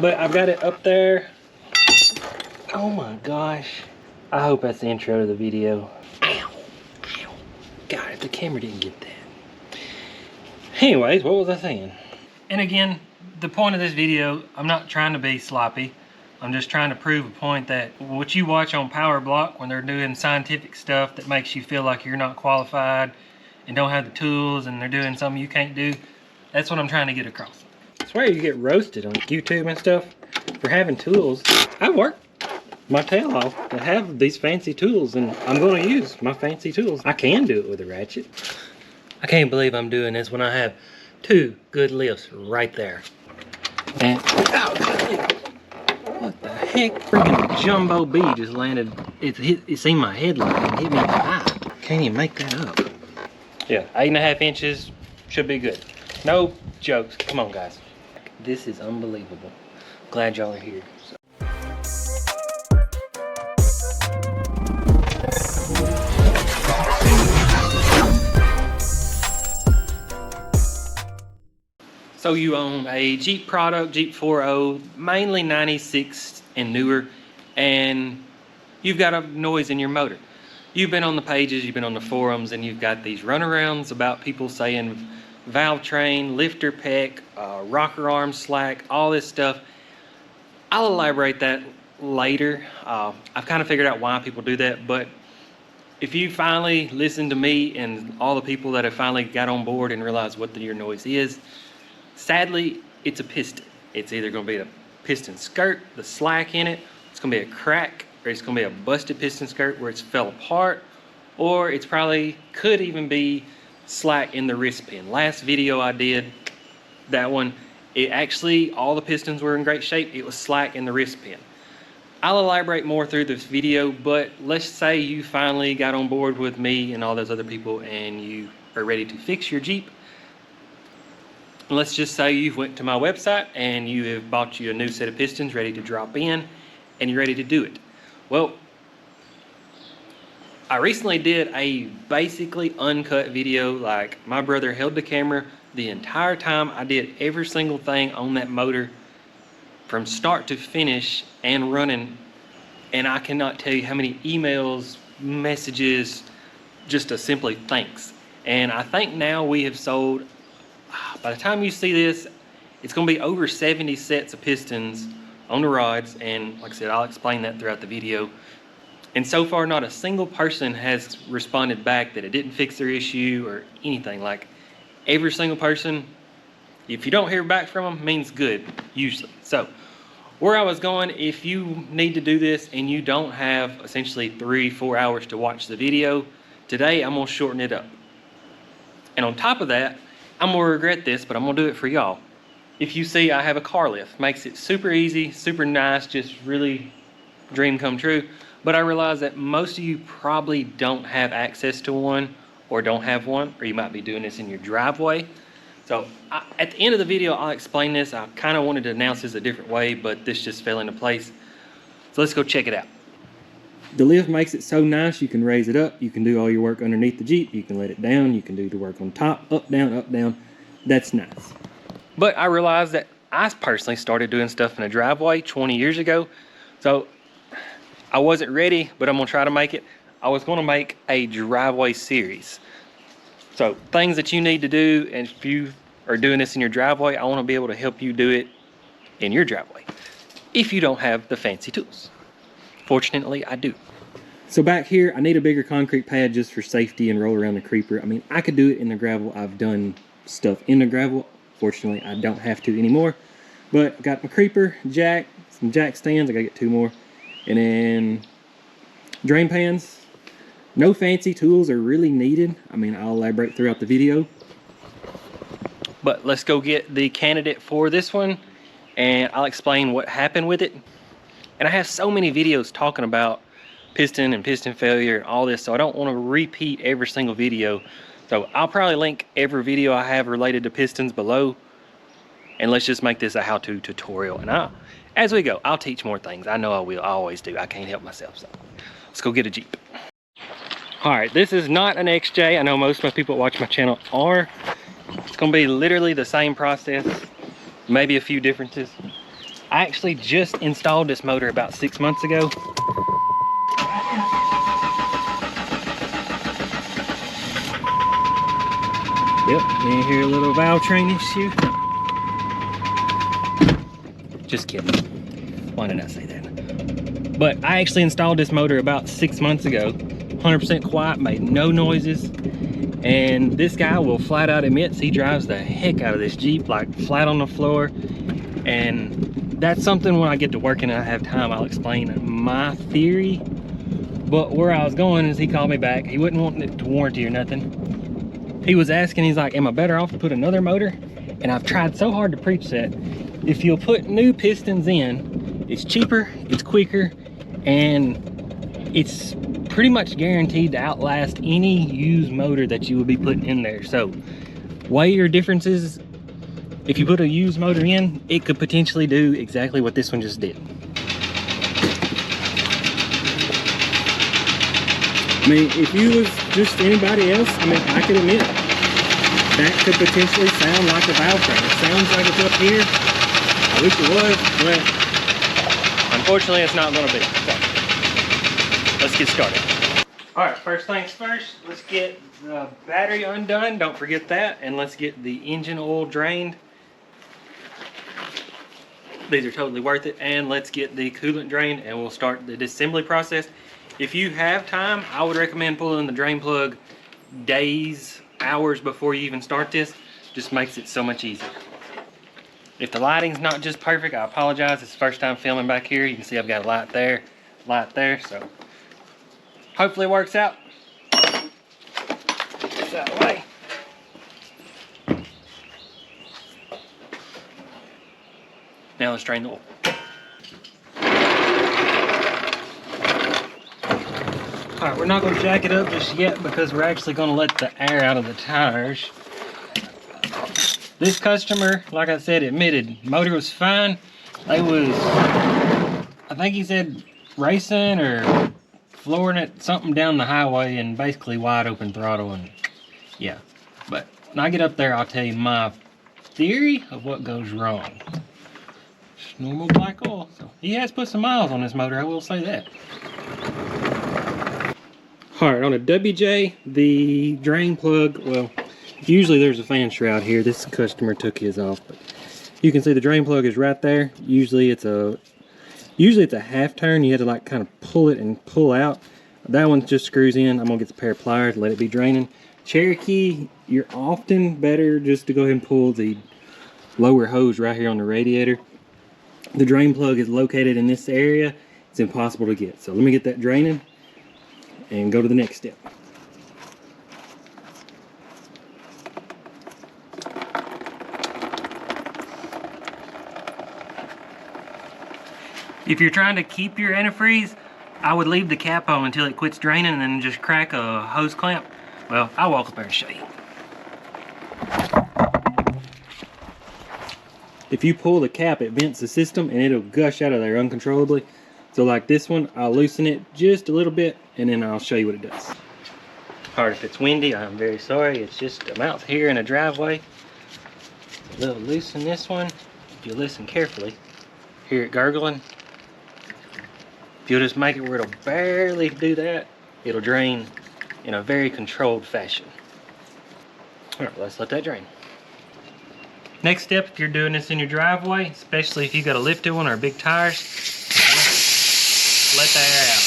But I've got it up there. Oh my gosh. I hope that's the intro to the video. Ow. Ow. God, if the camera didn't get that. Anyways, what was I saying? And again, the point of this video, I'm not trying to be sloppy. I'm just trying to prove a point that what you watch on Power Block when they're doing scientific stuff that makes you feel like you're not qualified and don't have the tools and they're doing something you can't do, that's what I'm trying to get across. I swear you get roasted on YouTube and stuff for having tools. I work my tail off to have these fancy tools, and I'm going to use my fancy tools. I can do it with a ratchet. I can't believe I'm doing this when I have two good lifts right there. And oh, what the heck? Freaking jumbo bee just landed. It's in my headlight and hit me in the eye. Can't even make that up. Yeah, 8.5 inches should be good. No jokes. Come on, guys. This is unbelievable. Glad y'all are here. So you own a Jeep product, Jeep 4.0, mainly 96 and newer, and you've got a noise in your motor. You've been on the pages, you've been on the forums, and you've got these runarounds about people saying valve train, lifter peck, rocker arm slack, all this stuff. I'll elaborate that later. I've kind of figured out why people do that, but if you finally listen to me and all the people that have finally got on board and realized what your noise is, sadly, it's a piston. It's either going to be the piston skirt, the slack in it, it's going to be a crack, or it's going to be a busted piston skirt where it's fell apart, or it's probably could even be slack in the wrist pin. Last video I did, that one, it actually, all the pistons were in great shape. It was slack in the wrist pin. I'll elaborate more through this video, but let's say you finally got on board with me and all those other people and you are ready to fix your Jeep. Let's just say you've went to my website and you have bought you a new set of pistons ready to drop in and you're ready to do it. Well, I recently did a basically uncut video. Like, my brother held the camera the entire time. I did every single thing on that motor from start to finish and running, and I cannot tell you how many emails, messages, just a simply thanks. And I think now we have sold, by the time you see this, it's going to be over 70 sets of pistons on the rods, and like I said, I'll explain that throughout the video. And so far, not a single person has responded back that it didn't fix their issue or anything. Like, every single person, if you don't hear back from them, means good, usually. So, where I was going, if you need to do this and you don't have essentially 3-4 hours to watch the video, today I'm going to shorten it up. And on top of that, I'm going to regret this, but I'm going to do it for y'all. If you see I have a car lift, makes it super easy, super nice, just really dream come true. But I realize that most of you probably don't have access to one or don't have one, or you might be doing this in your driveway. So at the end of the video, I'll explain this. I kind of wanted to announce this a different way, but this just fell into place. So let's go check it out. The lift makes it so nice, you can raise it up. You can do all your work underneath the Jeep. You can let it down. You can do the work on top, up, down, up, down. That's nice. But I realized that I personally started doing stuff in a driveway 20 years ago. So I wasn't ready, but I'm gonna try to make it. I was gonna make a driveway series. So things that you need to do, and if you are doing this in your driveway, I wanna be able to help you do it in your driveway if you don't have the fancy tools. Fortunately, I do. So back here, I need a bigger concrete pad just for safety and roll around the creeper. I mean, I could do it in the gravel. I've done stuff in the gravel. Fortunately, I don't have to anymore. But I got my creeper, jack, some jack stands. I gotta get 2 more. And then drain pans. No fancy tools are really needed. I mean, I'll elaborate throughout the video. But let's go get the candidate for this one, and I'll explain what happened with it. And I have so many videos talking about piston and piston failure and all this, so I don't want to repeat every single video. So I'll probably link every video I have related to pistons below, and let's just make this a how-to tutorial. And as we go, I'll teach more things. I know I will. I always do. I can't help myself. So let's go get a Jeep. All right, this is not an XJ. I know most of my people that watch my channel are. It's going to be literally the same process, maybe a few differences. I actually just installed this motor about 6 months ago. Yep, you hear a little valve train issue. Just kidding. Why did I say that? But I actually installed this motor about 6 months ago. 100% quiet, made no noises. And this guy will flat out admit he drives the heck out of this Jeep, like flat on the floor. And that's something when I get to working and I have time, I'll explain my theory. But where I was going is he called me back. He wouldn't want it to warranty or nothing. He was asking, he's like, am I better off to put another motor? And I've tried so hard to preach that if you'll put new pistons in, it's cheaper, it's quicker, and it's pretty much guaranteed to outlast any used motor that you will be putting in there. So weigh your differences. If you put a used motor in, it could potentially do exactly what this one just did. I mean, if you was just anybody else, I mean, I could admit that could potentially sound like a valve train. It sounds like it's up here. I wish it was, but unfortunately it's not gonna be. So, let's get started. All right, first things first, let's get the battery undone. Don't forget that. And let's get the engine oil drained. These are totally worth it. And let's get the coolant drained and we'll start the disassembly process. If you have time, I would recommend pulling the drain plug days, hours before you even start this. Just makes it so much easier. If the lighting's not just perfect, I apologize. It's the first time filming back here. You can see I've got a light there, so hopefully it works out. Get this out of the way. Now let's drain the oil. All right, we're not going to jack it up just yet because we're actually going to let the air out of the tires. This customer, like I said, admitted motor was fine. They was, I think he said racing or flooring it, something down the highway and basically wide open throttle, and yeah. But when I get up there, I'll tell you my theory of what goes wrong. Just normal black oil. So he has put some miles on this motor, I will say that. All right, on a WJ, the drain plug, well, usually there's a fan shroud here. This customer took his off, but you can see the drain plug is right there. Usually it's a half turn. You have to like kind of pull it and pull out. That one just screws in. I'm gonna get the pair of pliers, let it be draining. Cherokee, you're often better just to go ahead and pull the lower hose right here on the radiator. The drain plug is located in this area. It's impossible to get. So let me get that draining and go to the next step. If you're trying to keep your antifreeze, I would leave the cap on until it quits draining and then just crack a hose clamp. Well, I'll walk up there and show you. If you pull the cap, it vents the system and it'll gush out of there uncontrollably. So like this one, I'll loosen it just a little bit and then I'll show you what it does. All right, if it's windy, I'm very sorry. It's just I'm out here in a driveway. A little loose in this one. If you listen carefully, hear it gurgling. If you'll just make it where it'll barely do that, it'll drain in a very controlled fashion. All right, let's let that drain. Next step, if you're doing this in your driveway, especially if you got a lifted one or big tires, let the air out.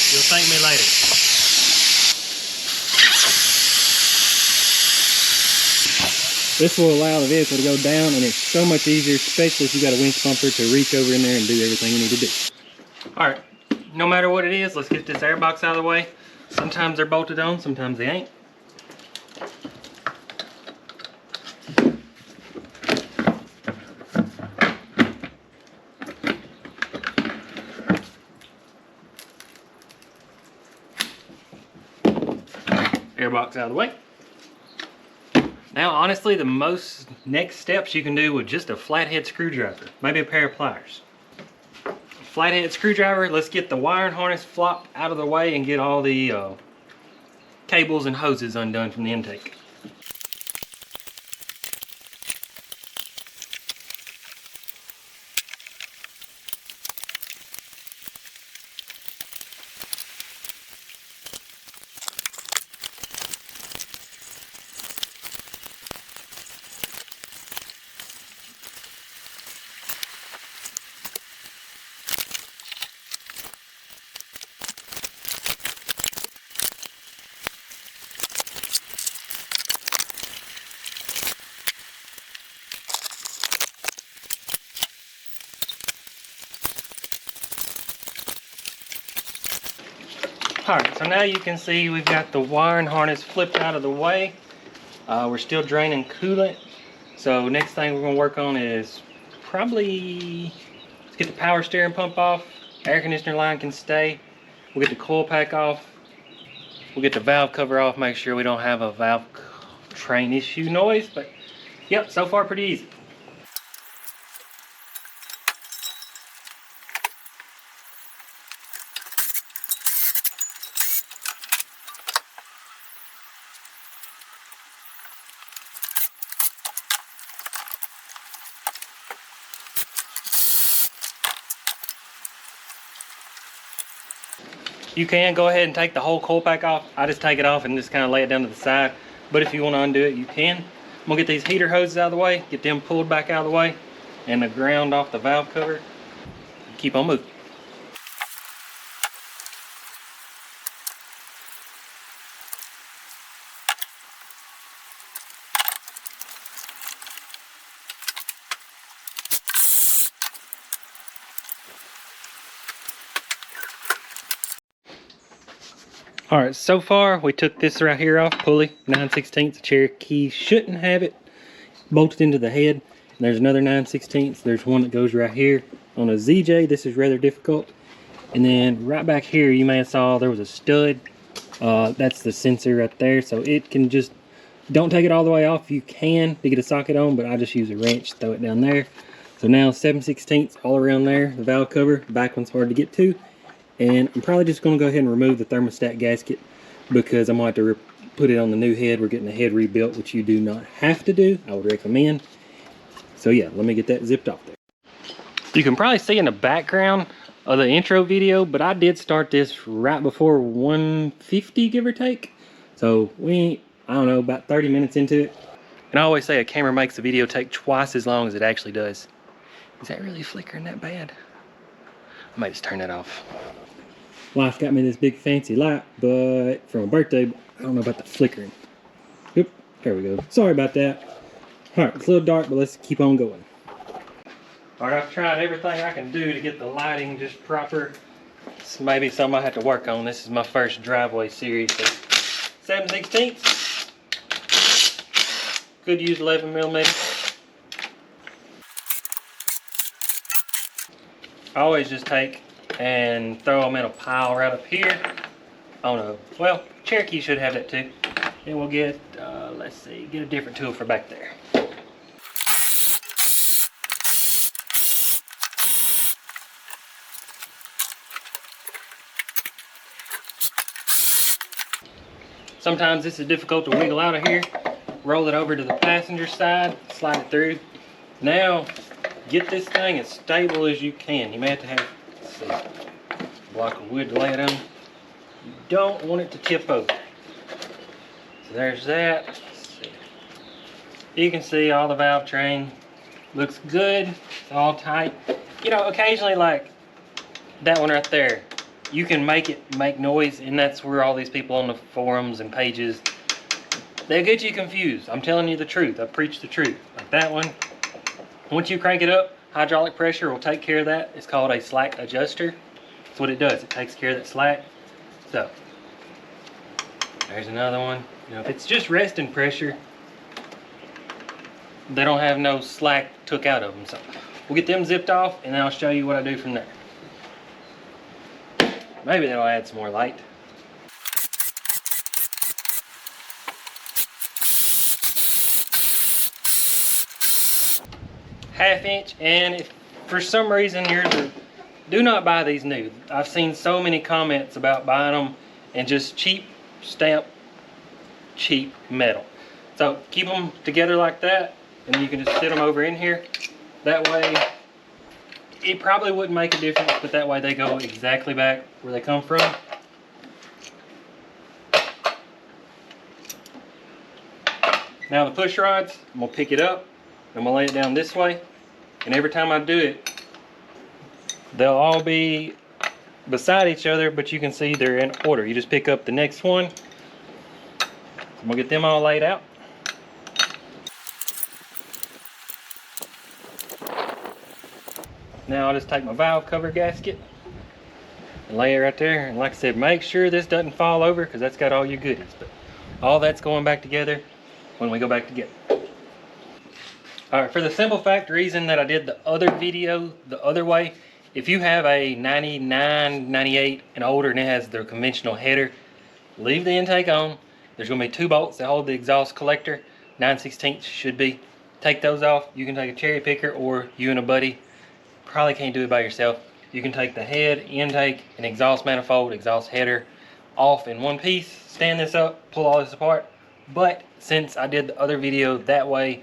You'll thank me later. This will allow the vehicle to go down, and it's so much easier, especially if you got a winch bumper, to reach over in there and do everything you need to do. All right, no matter what it is, let's get this air box out of the way. Sometimes they're bolted on, sometimes they ain't. Air box out of the way. Now, honestly, the most next steps you can do with just a flathead screwdriver, maybe a pair of pliers. Flathead screwdriver, let's get the wiring harness flopped out of the way and get all the cables and hoses undone from the intake. Alright, so now you can see we've got the wiring harness flipped out of the way. We're still draining coolant. So next thing we're going to work on is probably, let's get the power steering pump off. Air conditioner line can stay. We'll get the coil pack off. We'll get the valve cover off, make sure we don't have a valve train issue noise. But yep, so far pretty easy. You can go ahead and take the whole coil pack off. I just take it off and just kind of lay it down to the side. But if you want to undo it, you can. I'm gonna get these heater hoses out of the way, get them pulled back out of the way, and the ground off the valve cover. Keep on moving. All right, so far we took this right here off, pulley, 9/16. Cherokee shouldn't have it bolted into the head. And there's another 9/16. There's one that goes right here. On a ZJ, this is rather difficult. And then right back here, you may have saw there was a stud. That's the sensor right there. So it can just, don't take it all the way off. You can to get a socket on, but I just use a wrench, throw it down there. So now 7/16 all around there, the valve cover. The back one's hard to get to. And I'm probably just going to go ahead and remove the thermostat gasket because I'm going to have to put it on the new head. We're getting the head rebuilt, which you do not have to do. I would recommend. So yeah, let me get that zipped off there. You can probably see in the background of the intro video, but I did start this right before 150, give or take. So we ain't, I don't know, about 30 minutes into it. And I always say a camera makes a video take twice as long as it actually does. Is that really flickering that bad? I might just turn that off. Wife got me this big fancy light, but for my birthday, I don't know about the flickering. Oop, there we go. Sorry about that. All right, it's a little dark, but let's keep on going. All right, I've tried everything I can do to get the lighting just proper. It's maybe something I have to work on. This is my first driveway series. So 7/16. Could use 11mm. I always just take and throw them in a pile right up here. Oh no, well, Cherokee should have that too. Then we'll get, let's see, get a different tool for back there. Sometimes this is difficult to wiggle out of here. Roll it over to the passenger side, slide it through. Now, get this thing as stable as you can. You may have to have, let's see, a block of wood to lay it on. You don't want it to tip over. So there's that. Let's see. You can see all the valve train looks good. It's all tight. You know, occasionally like that one right there, you can make it make noise, and that's where all these people on the forums and pages, they'll get you confused. I'm telling you the truth. I preach the truth. Like that one. Once you crank it up, hydraulic pressure will take care of that. It's called a slack adjuster. That's what it does. It takes care of that slack. So, there's another one. You know, if it's just resting pressure, they don't have no slack took out of them. So, we'll get them zipped off, and then I'll show you what I do from there. Maybe that'll add some more light. Half-inch, and if for some reason do not buy these new. I've seen so many comments about buying them and just cheap stamp, cheap metal. So keep them together like that, and then you can just sit them over in here. That way, it probably wouldn't make a difference, but that way they go exactly back where they come from. Now the push rods, I'm gonna pick it up, I'm gonna lay it down this way, and every time I do it, they'll all be beside each other, but you can see they're in order. You just pick up the next one. So I'm gonna get them all laid out. Now I'll just take my valve cover gasket lay it right there. And like I said, make sure this doesn't fall over because that's got all your goodies. But all that's going back together when we go back together. Alright, for the simple fact reason that I did the other video the other way, if you have a 99, 98 and older and it has their conventional header, leave the intake on. There's going to be 2 bolts that hold the exhaust collector, 9/16 should be. Take those off. You can take a cherry picker, or you and a buddy, probably can't do it by yourself. You can take the head, intake, and exhaust manifold, exhaust header off in one piece, stand this up, pull all this apart. But since I did the other video that way,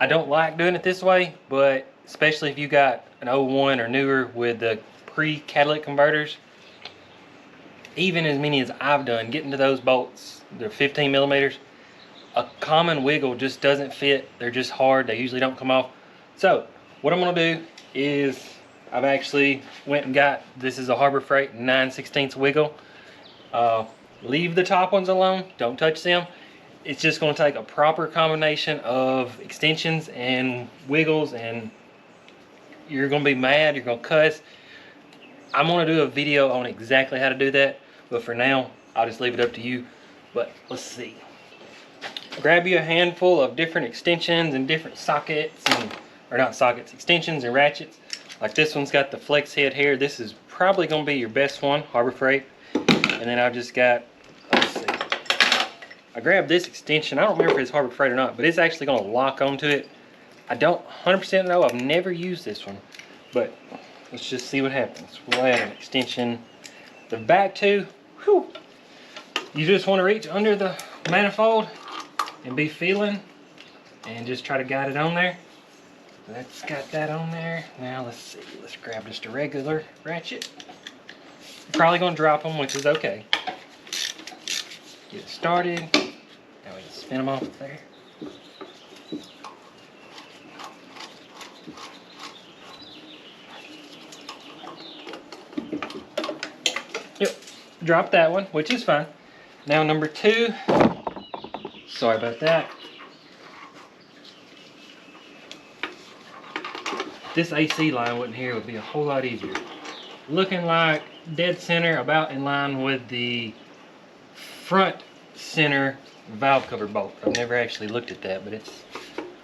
I don't like doing it this way, but especially if you got an 01 or newer with the pre-catalytic converters, even as many as I've done, getting to those bolts, they're 15 millimeters, a common wiggle just doesn't fit. They're just hard. They usually don't come off. So what I'm going to do is I've actually went and got, this is a Harbor Freight 9/16 wiggle. Leave the top ones alone. Don't touch them. It's just going to take a proper combination of extensions and wiggles, and you're going to be mad, you're going to cuss. I'm going to do a video on exactly how to do that, but for now I'll just leave it up to you. But let's see. Grab you a handful of different extensions and different sockets, or not sockets, extensions and ratchets. Like this one's got the flex head here. This is probably going to be your best one, Harbor Freight. And then I've just got, let's see, I grabbed this extension. I don't remember if it's Harbor Freight or not, but it's actually going to lock onto it. I don't 100% know. I've never used this one, but let's just see what happens. We'll add an extension. The back two, whew, you just want to reach under the manifold and be feeling and just try to guide it on there. That's got that on there. Now let's see. Let's grab just a regular ratchet. You're probably going to drop them, which is okay. Get it started. Now we can spin them off there. Yep, drop that one, which is fine. Now number 2. Sorry about that. This AC line wasn't here, would be a whole lot easier. Looking like dead center, about in line with the front center valve cover bolt. I've never actually looked at that, but it's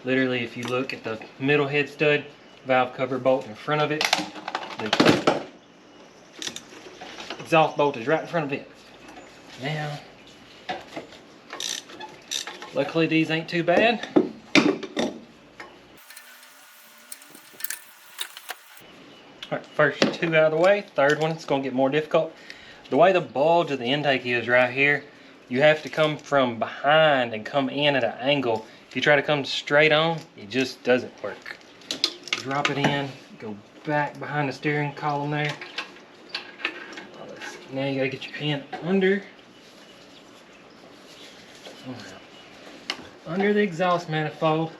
literally, if you look at the middle head stud, valve cover bolt in front of it, the exhaust bolt is right in front of it. Now, luckily these ain't too bad. Alright, first 2 out of the way. Third one, it's going to get more difficult. The way the bulge of the intake is right here, you have to come from behind and come in at an angle. If you try to come straight on, it just doesn't work. Drop it in, go back behind the steering column there. Now you got to get your hand under the exhaust manifold.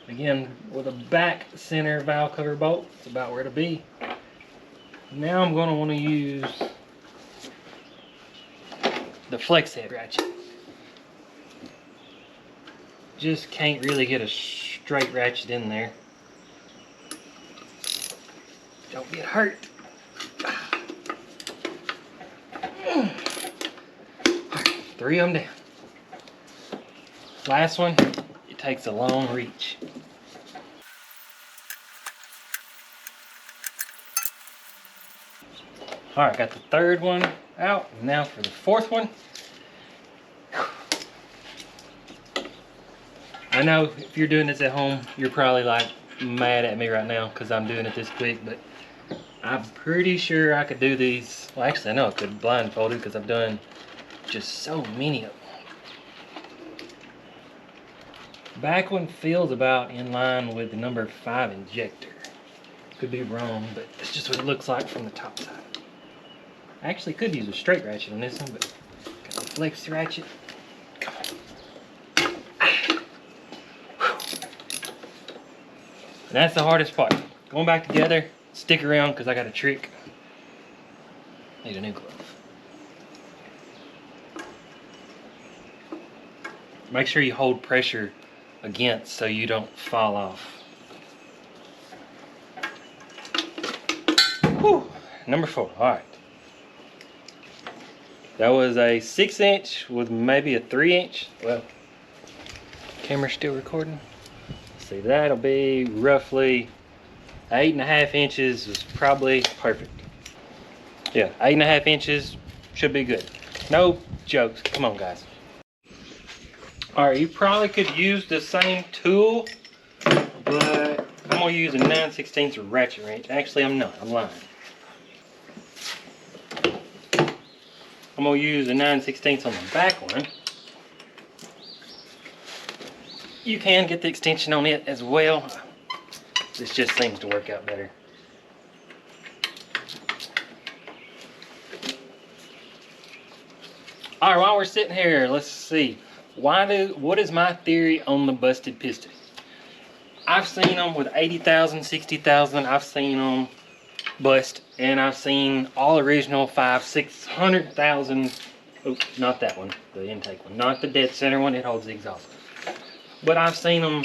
Again, with a back center valve cover bolt, it's about where to be. Now I'm going to want to use the flex head ratchet. Just can't really get a straight ratchet in there. Don't get hurt. Alright, 3 of them down. Last one, it takes a long reach. Alright, got the 3rd one out. Now for the 4th one. I know if you're doing this at home, you're probably like mad at me right now because I'm doing it this quick, but I'm pretty sure I could do these. Well, actually, I know I could blindfolded because I've done just so many of them. Back one feels about in line with the number 5 injector. Could be wrong, but it's just what it looks like from the top side. I actually could use a straight ratchet on this one, but got the flex ratchet. Come on. And that's the hardest part. Going back together, stick around because I got a trick. Need a new glove. Make sure you hold pressure against so you don't fall off. Whew. Number 4, all right. That was a 6-inch with maybe a 3-inch. Well, camera's still recording. See, that'll be roughly 8.5 inches is probably perfect. Yeah, 8.5 inches should be good. No jokes. Come on, guys. All right, you probably could use the same tool, but I'm gonna use a 9/16 ratchet wrench. Actually, I'm not. I'm lying. I'm gonna use a 9/16 on the back one. You can get the extension on it as well. This just seems to work out better. All right, while we're sitting here, let's see. What is my theory on the busted piston? I've seen them with 80,000, 60,000. I've seen them bust, and I've seen all original 500,000, 600,000. Oh, not that one, the intake one, not the dead center one. It holds the exhaust. But I've seen them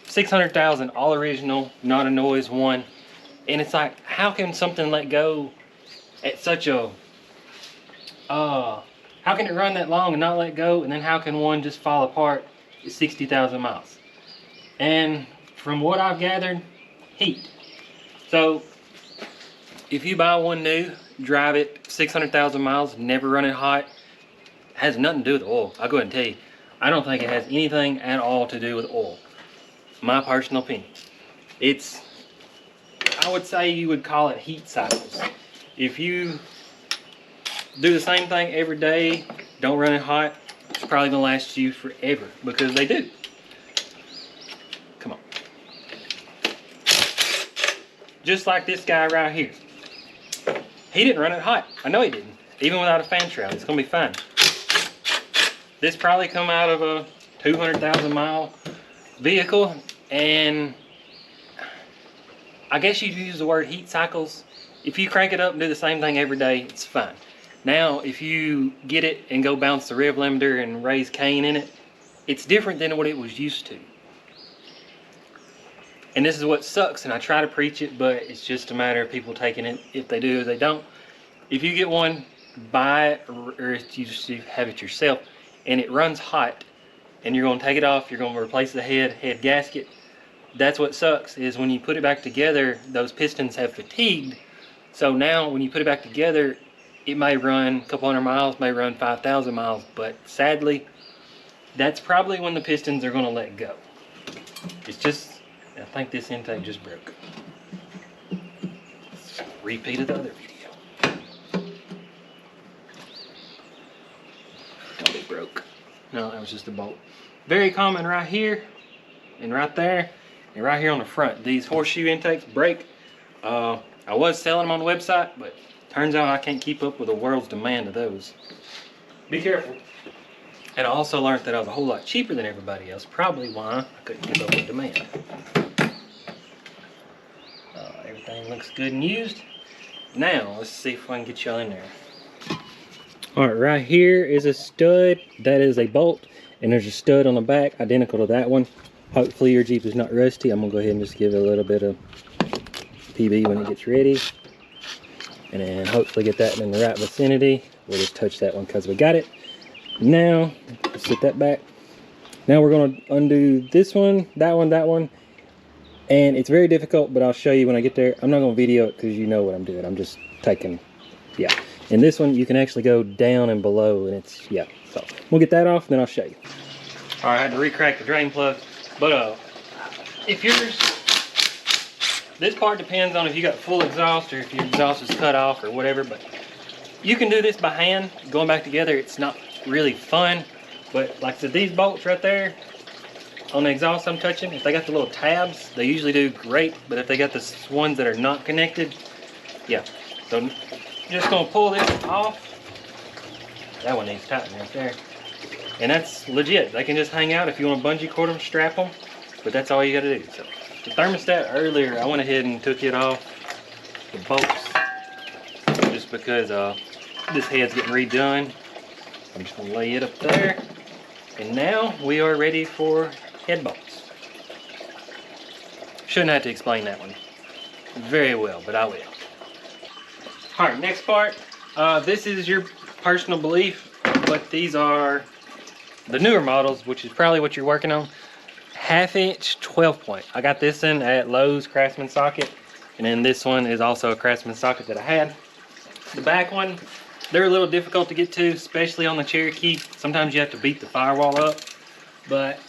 600,000, all original, not a noise one. And it's like, how can something let go at such a how can it run that long and not let go, and then how can one just fall apart at 60,000 miles? And from what I've gathered, heat. So if you buy one new, drive it 600,000 miles, never run it hot, has nothing to do with oil. I'll go ahead and tell you, I don't think it has anything at all to do with oil. My personal opinion. I would say you would call it heat cycles. If you do the same thing every day, don't run it hot, it's probably gonna last you forever, because they do. Come on. Just like this guy right here. He didn't run it hot. I know he didn't. Even without a fan shroud, it's gonna be fine. This probably come out of a 200,000 mile vehicle, and I guess you use the word heat cycles. If you crank it up and do the same thing every day, it's fine. Now, if you get it and go bounce the rev limiter and raise cane in it, it's different than what it was used to. And this is what sucks, and I try to preach it, but it's just a matter of people taking it. If they do, or they don't. If you get one, buy it, or if you just have it yourself, and it runs hot, and you're going to take it off, you're going to replace the head gasket. That's what sucks, is when you put it back together, those pistons have fatigued. So now when you put it back together, it may run a couple hundred miles, may run 5,000 miles, but sadly, that's probably when the pistons are going to let go. It's just, I think this intake just broke. Repeat of the other video. Oh, it broke. No, that was just a bolt. Very common right here, and right there, and right here on the front. These horseshoe intakes break. I was selling them on the website, but turns out I can't keep up with the world's demand of those. Be careful. And I also learned that I was a whole lot cheaper than everybody else, probably why I couldn't keep up with demand. Everything looks good and used. Now, let's see if I can get y'all in there. Alright, right here is a stud. That is a bolt, and there's a stud on the back identical to that one. Hopefully your Jeep is not rusty. I'm going to go ahead and just give it a little bit of PB when it gets ready. And then hopefully get that in the right vicinity. We'll just touch that one because we got it. Now, let's set that back. Now we're going to undo this one, that one, that one. And it's very difficult, but I'll show you when I get there. I'm not going to video it because you know what I'm doing. I'm just taking, yeah. And this one, you can actually go down and below, and it's, yeah. So we'll get that off, and then I'll show you. All right, I had to recrack the drain plug. But if yours, this part depends on if you got full exhaust or if your exhaust is cut off or whatever, but you can do this by hand. Going back together, it's not really fun, but like I said, these bolts right there on the exhaust I'm touching, if they got the little tabs, they usually do great, but if they got the ones that are not connected, yeah. So I'm just gonna pull this off. That one needs tightening right there. And that's legit. They can just hang out. If you want to bungee cord them, strap them, but that's all you got to do. So the thermostat earlier, I went ahead and took it off the bolts just because this head's getting redone. I'm just going to lay it up there. And now we are ready for head bolts. Shouldn't have to explain that one very well, but I will. All right, next part. This is your personal belief, but these are the newer models, which is probably what you're working on. 1/2 inch 12 point. I got this in at Lowe's Craftsman socket, and then this one is also a Craftsman socket that I had. The back one, they're a little difficult to get to, especially on the Cherokee. Sometimes you have to beat the firewall up, but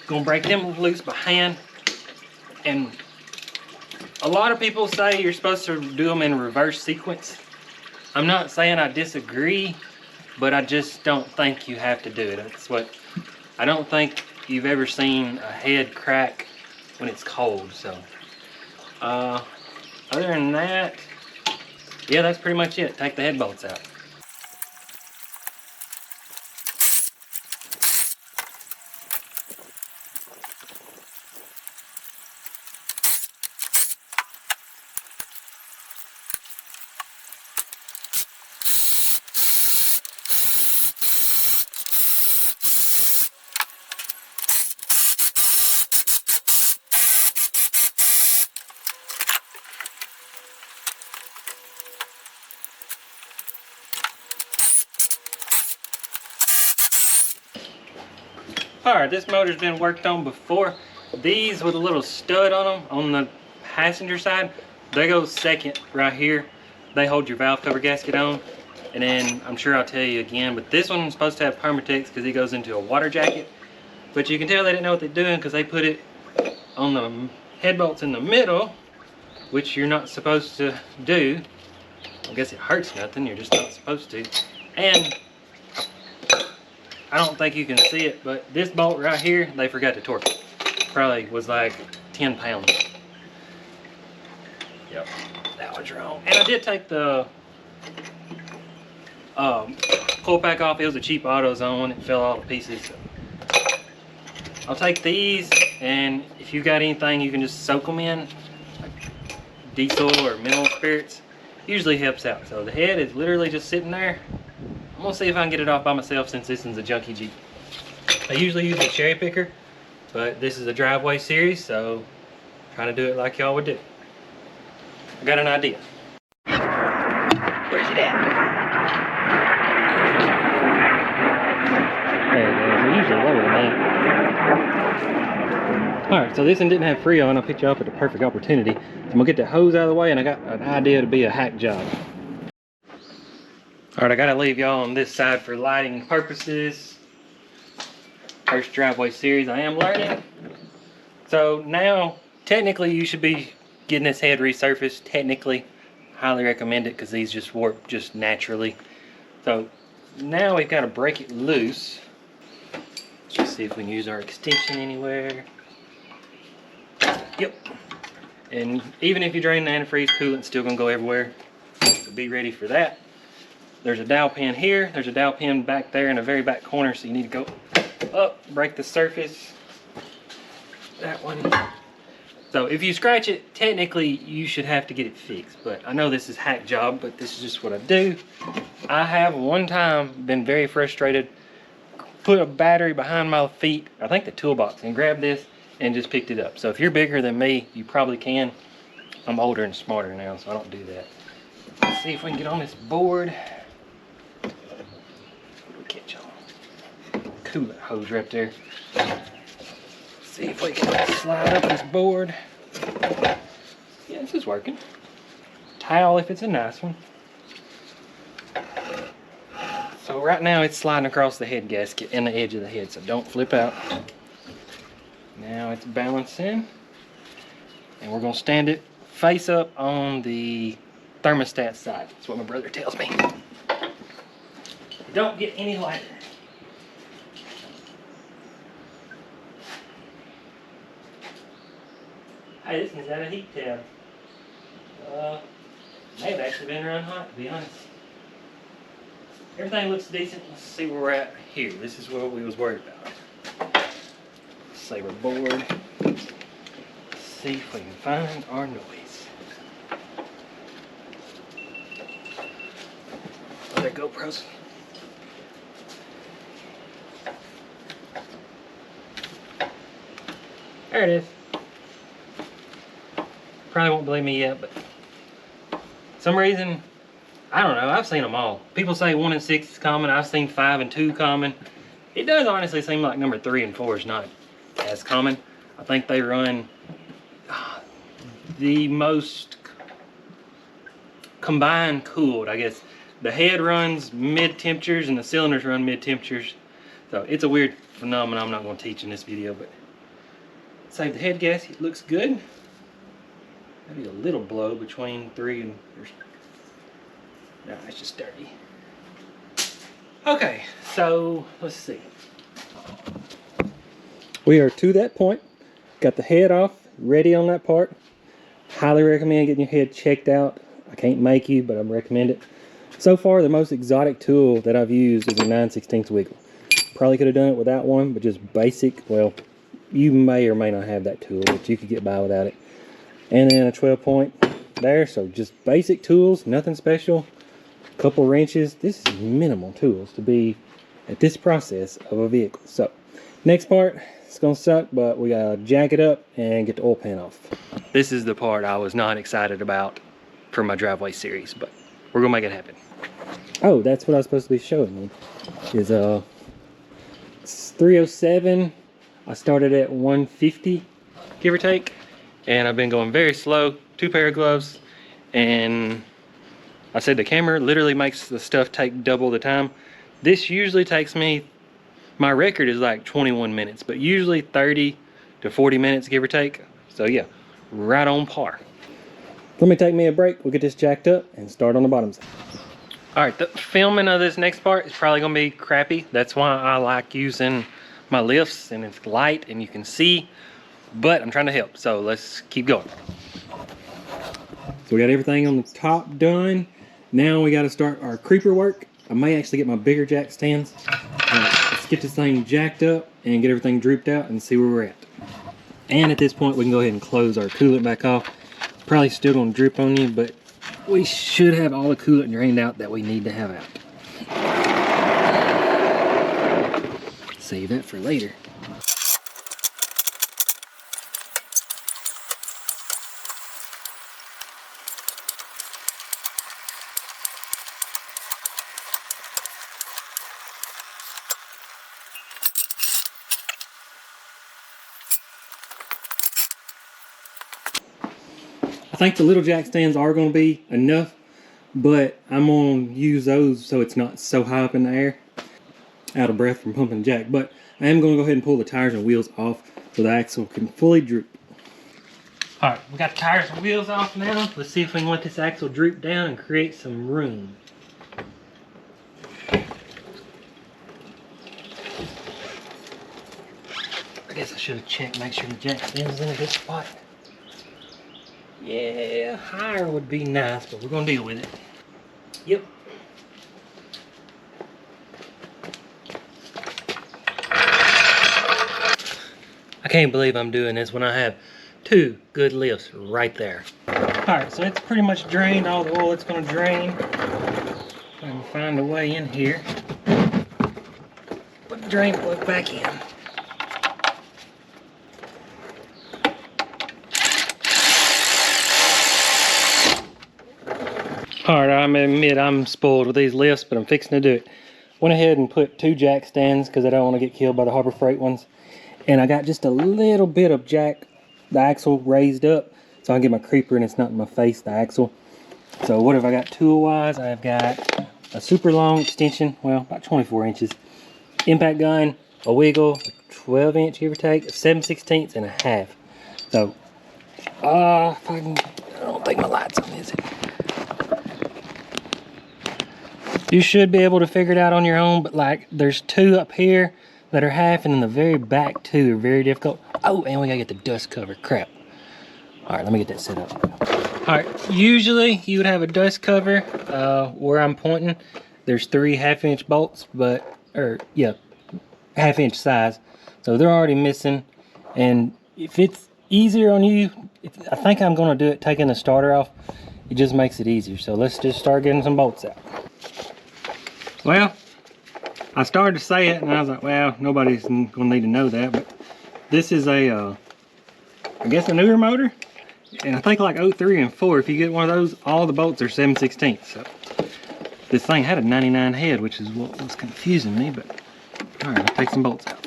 gonna break them loose by hand. And a lot of people say you're supposed to do them in reverse sequence. I'm not saying I disagree, but I just don't think you have to do it. That's what I don't think you've ever seen a head crack when it's cold. So other than that, yeah, that's pretty much it. Take the head bolts out. Alright, this motor's been worked on before. These with a little stud on them on the passenger side, they go second right here. They hold your valve cover gasket on. And then I'm sure I'll tell you again, but this one's supposed to have Permatex because it goes into a water jacket. But you can tell they didn't know what they're doing because they put it on the head bolts in the middle, which you're not supposed to do. I guess it hurts nothing, you're just not supposed to. And I don't think you can see it, but this bolt right here, they forgot to torque it. Probably was like 10 pounds. Yep, that was wrong. And I did take the pull pack off. It was a cheap AutoZone. It fell all to pieces. So I'll take these, and if you got anything, you can just soak them in, like diesel or mineral spirits. Usually helps out. So the head is literally just sitting there. I'm gonna see if I can get it off by myself since this is a junky Jeep. I usually use a cherry picker, but this is a driveway series, so I'm trying to do it like y'all would do. I got an idea. Where's it at? There it goes. They're usually lower than that. Alright, so this one didn't have Freon. I picked you up at the perfect opportunity. I'm gonna get the hose out of the way, and I got an idea to be a hack job. Alright, I gotta leave y'all on this side for lighting purposes. First driveway series I am learning. So now, technically you should be getting this head resurfaced. Technically, highly recommend it because these just warp just naturally. So now we've got to break it loose. Let's see if we can use our extension anywhere. Yep. And even if you drain the antifreeze, coolant's still gonna go everywhere. So be ready for that. There's a dowel pin here. There's a dowel pin back there in the very back corner, so you need to go up, break the surface. That one. So if you scratch it, technically you should have to get it fixed. But I know this is hack job, but this is just what I do. I have one time been very frustrated, put a battery behind my feet, I think the toolbox, and grabbed this and just picked it up. So if you're bigger than me, you probably can. I'm older and smarter now, so I don't do that. Let's see if we can get on this board. Catch on. Coolant hose right there. See if we can slide up this board. Yeah, this is working. Towel if it's a nice one. So right now it's sliding across the head gasket and the edge of the head, so don't flip out. Now it's balancing, and we're gonna stand it face up on the thermostat side. That's what my brother tells me. Don't get any lighter. Hey, this one's out of heat tab. May have actually been run hot, to be honest. Everything looks decent. Let's see where we're at here. This is what we was worried about. Saber board. Let's see if we can find our noise. Other GoPros. There it is. Probably won't believe me yet, but for some reason I don't know, I've seen them all. People say 1 and 6 is common. I've seen 5 and 2 common. It does honestly seem like number 3 and 4 is not as common. I think they run the most combined cooled, I guess. The head runs mid temperatures and the cylinders run mid temperatures. So it's a weird phenomenon I'm not going to teach in this video, but save the head gasket, looks good. Maybe a little blow between 3 and... No, it's just dirty. Okay, so let's see. We are to that point. Got the head off, ready on that part. Highly recommend getting your head checked out. I can't make you, but I recommend it. So far, the most exotic tool that I've used is a 9/16 wiggle. Probably could have done it without one, but just basic, well, you may or may not have that tool, but you could get by without it. And then a 12-point there, so just basic tools, nothing special. Couple wrenches. This is minimal tools to be at this process of a vehicle. So next part, it's gonna suck, but we gotta jack it up and get the oil pan off. This is the part I was not excited about for my driveway series, but we're gonna make it happen. Oh, that's what I was supposed to be showing you. Is it's 307. I started at 150, give or take, and I've been going very slow. 2 pair of gloves, and I said the camera literally makes the stuff take double the time. This usually takes me, my record is like 21 minutes, but usually 30 to 40 minutes, give or take. So yeah, right on par. Let me take me a break. We'll get this jacked up and start on the bottom side. All right, the filming of this next part is probably gonna be crappy. That's why I like using my lifts, and it's light and you can see, but I'm trying to help. So let's keep going. So we got everything on the top done. Now we got to start our creeper work. I may actually get my bigger jack stands. Let's get this thing jacked up and get everything drooped out and see where we're at. And at this point we can go ahead and close our coolant back off. Probably still going to drip on you, but we should have all the coolant drained out that we need to have out. Save that for later. I think the little jack stands are going to be enough, but I'm going to use those so it's not so high up in the air. Out of breath from pumping jack, but I am going to go ahead and pull the tires and wheels off so the axle can fully droop. Alright, we got the tires and wheels off now. Let's see if we can let this axle droop down and create some room. I guess I should have checked, make sure the jack stands in a good spot. Yeah, higher would be nice, but we're gonna deal with it. Yep. I can't believe I'm doing this when I have 2 good lifts right there. Alright, so it's pretty much drained all the oil it's gonna drain. If I can find a way in here. Put the drain plug back in. Alright, I admit I'm spoiled with these lifts, but I'm fixing to do it. Went ahead and put 2 jack stands because I don't want to get killed by the Harbor Freight ones. And I got just a little bit of the axle raised up so I can get my creeper and it's not in my face, the axle. So what have I got tool-wise? I've got a super long extension, well, about 24 inches. Impact gun, a wiggle, a 12-inch give or take, a 7/16 and a half. So, I don't think my light's on, is it? You should be able to figure it out on your own, but like there's 2 up here that are half, and in the very back 2 are very difficult. Oh, and we gotta get the dust cover. Crap. All right, let me get that set up. All right, usually you would have a dust cover where I'm pointing. There's 3 half-inch bolts, half-inch size. So they're already missing. And if it's easier on you, I think I'm gonna do it taking the starter off. It just makes it easier. So let's just start getting some bolts out. Well, I started to say it and I was like, well, nobody's gonna need to know that, but this is a, I guess a newer motor. And I think like 03 and 4, if you get one of those, all the bolts are 7/16. So This thing had a 99 head, which is what was confusing me, but all right, I'll take some bolts out.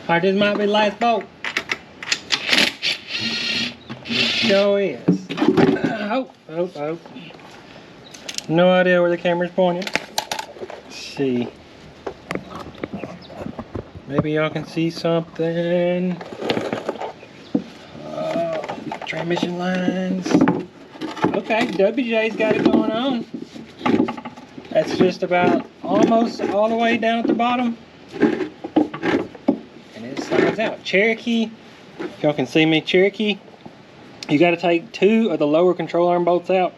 Alright, this might be the last bolt. Sure is. Oh. No idea where the camera's pointed. Let's see. Maybe y'all can see something. Transmission lines. Okay, WJ's got it going on. That's just about almost all the way down at the bottom. Out. Cherokee, if y'all can see me, Cherokee, you got to take 2 of the lower control arm bolts out,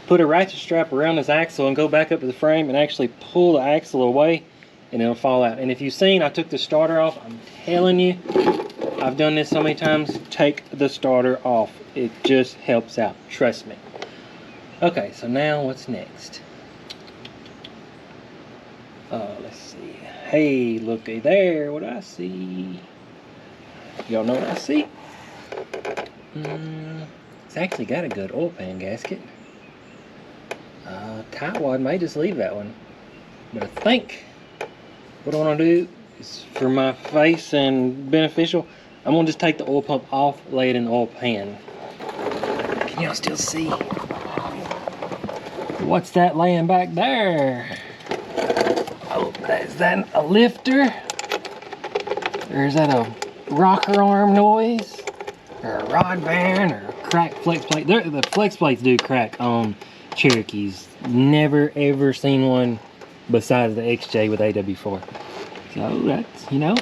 put a ratchet strap around this axle and go back up to the frame and actually pull the axle away and it'll fall out. And if you've seen, I took the starter off. I'm telling you, I've done this so many times. Take the starter off. It just helps out. Trust me. Okay, so now what's next? Let's see. Hey, looky there. What do I see? Y'all know what I see? It's actually got a good oil pan gasket. Tightwad may just leave that one. But I think what I want to do is, for my face and beneficial, I'm going to just take the oil pump off, lay it in the oil pan. Can y'all still see? What's that laying back there? Oh, is that a lifter? Or is that a rocker arm noise? Or a rod band? Or a cracked flex plate? The flex plates do crack on Cherokees. Never ever seen one besides the XJ with AW4. So that's, you know,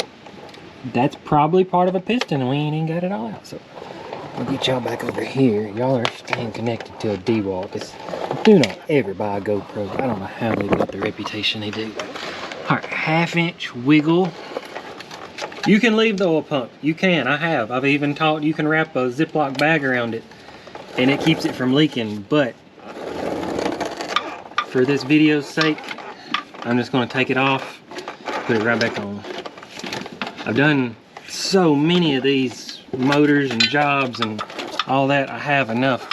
that's probably part of a piston and we ain't even got it all out. So I'll get y'all back over here. Y'all are staying connected to a D-wall because do not ever buy a GoPro. I don't know how they got the reputation they do. All right, 1/2-inch wiggle. You can leave the oil pump. You can. I have. I've even taught you can wrap a Ziploc bag around it and it keeps it from leaking. But for this video's sake, I'm just going to take it off, put it right back on. I've done so many of these motors and jobs and all that. I have enough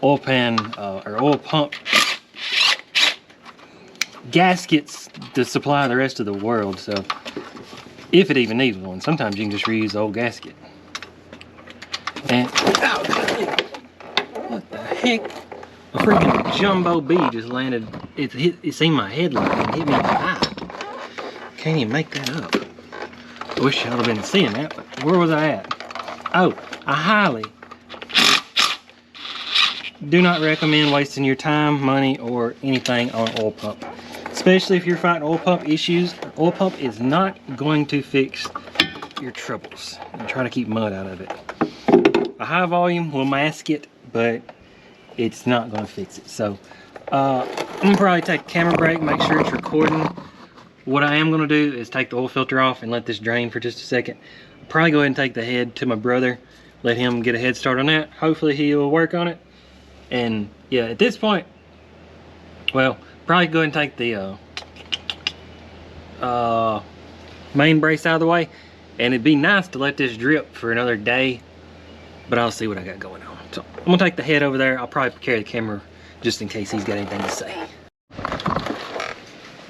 oil pan or oil pump gaskets to supply the rest of the world. So if it even needs one, sometimes you can just reuse the old gasket. And what the heck? A freaking jumbo bee just landed. It's in my headlight and hit me in the eye. Can't even make that up. I wish y'all would have been seeing that, but where was I at? Oh, I highly do not recommend wasting your time, money, or anything on an oil pump. Especially if you're fighting oil pump issues. An oil pump is not going to fix your troubles. And try to keep mud out of it. A high volume will mask it, but it's not going to fix it. So I'm going to probably take a camera break, make sure it's recording. What I am going to do is take the oil filter off and let this drain for just a second. I'll probably go ahead and take the head to my brother, let him get a head start on that. Hopefully he'll work on it. And yeah, at this point, well, probably go ahead and take the main brace out of the way. And it'd be nice to let this drip for another day, but I'll see what I got going on. So I'm gonna take the head over there. I'll probably carry the camera just in case he's got anything to say.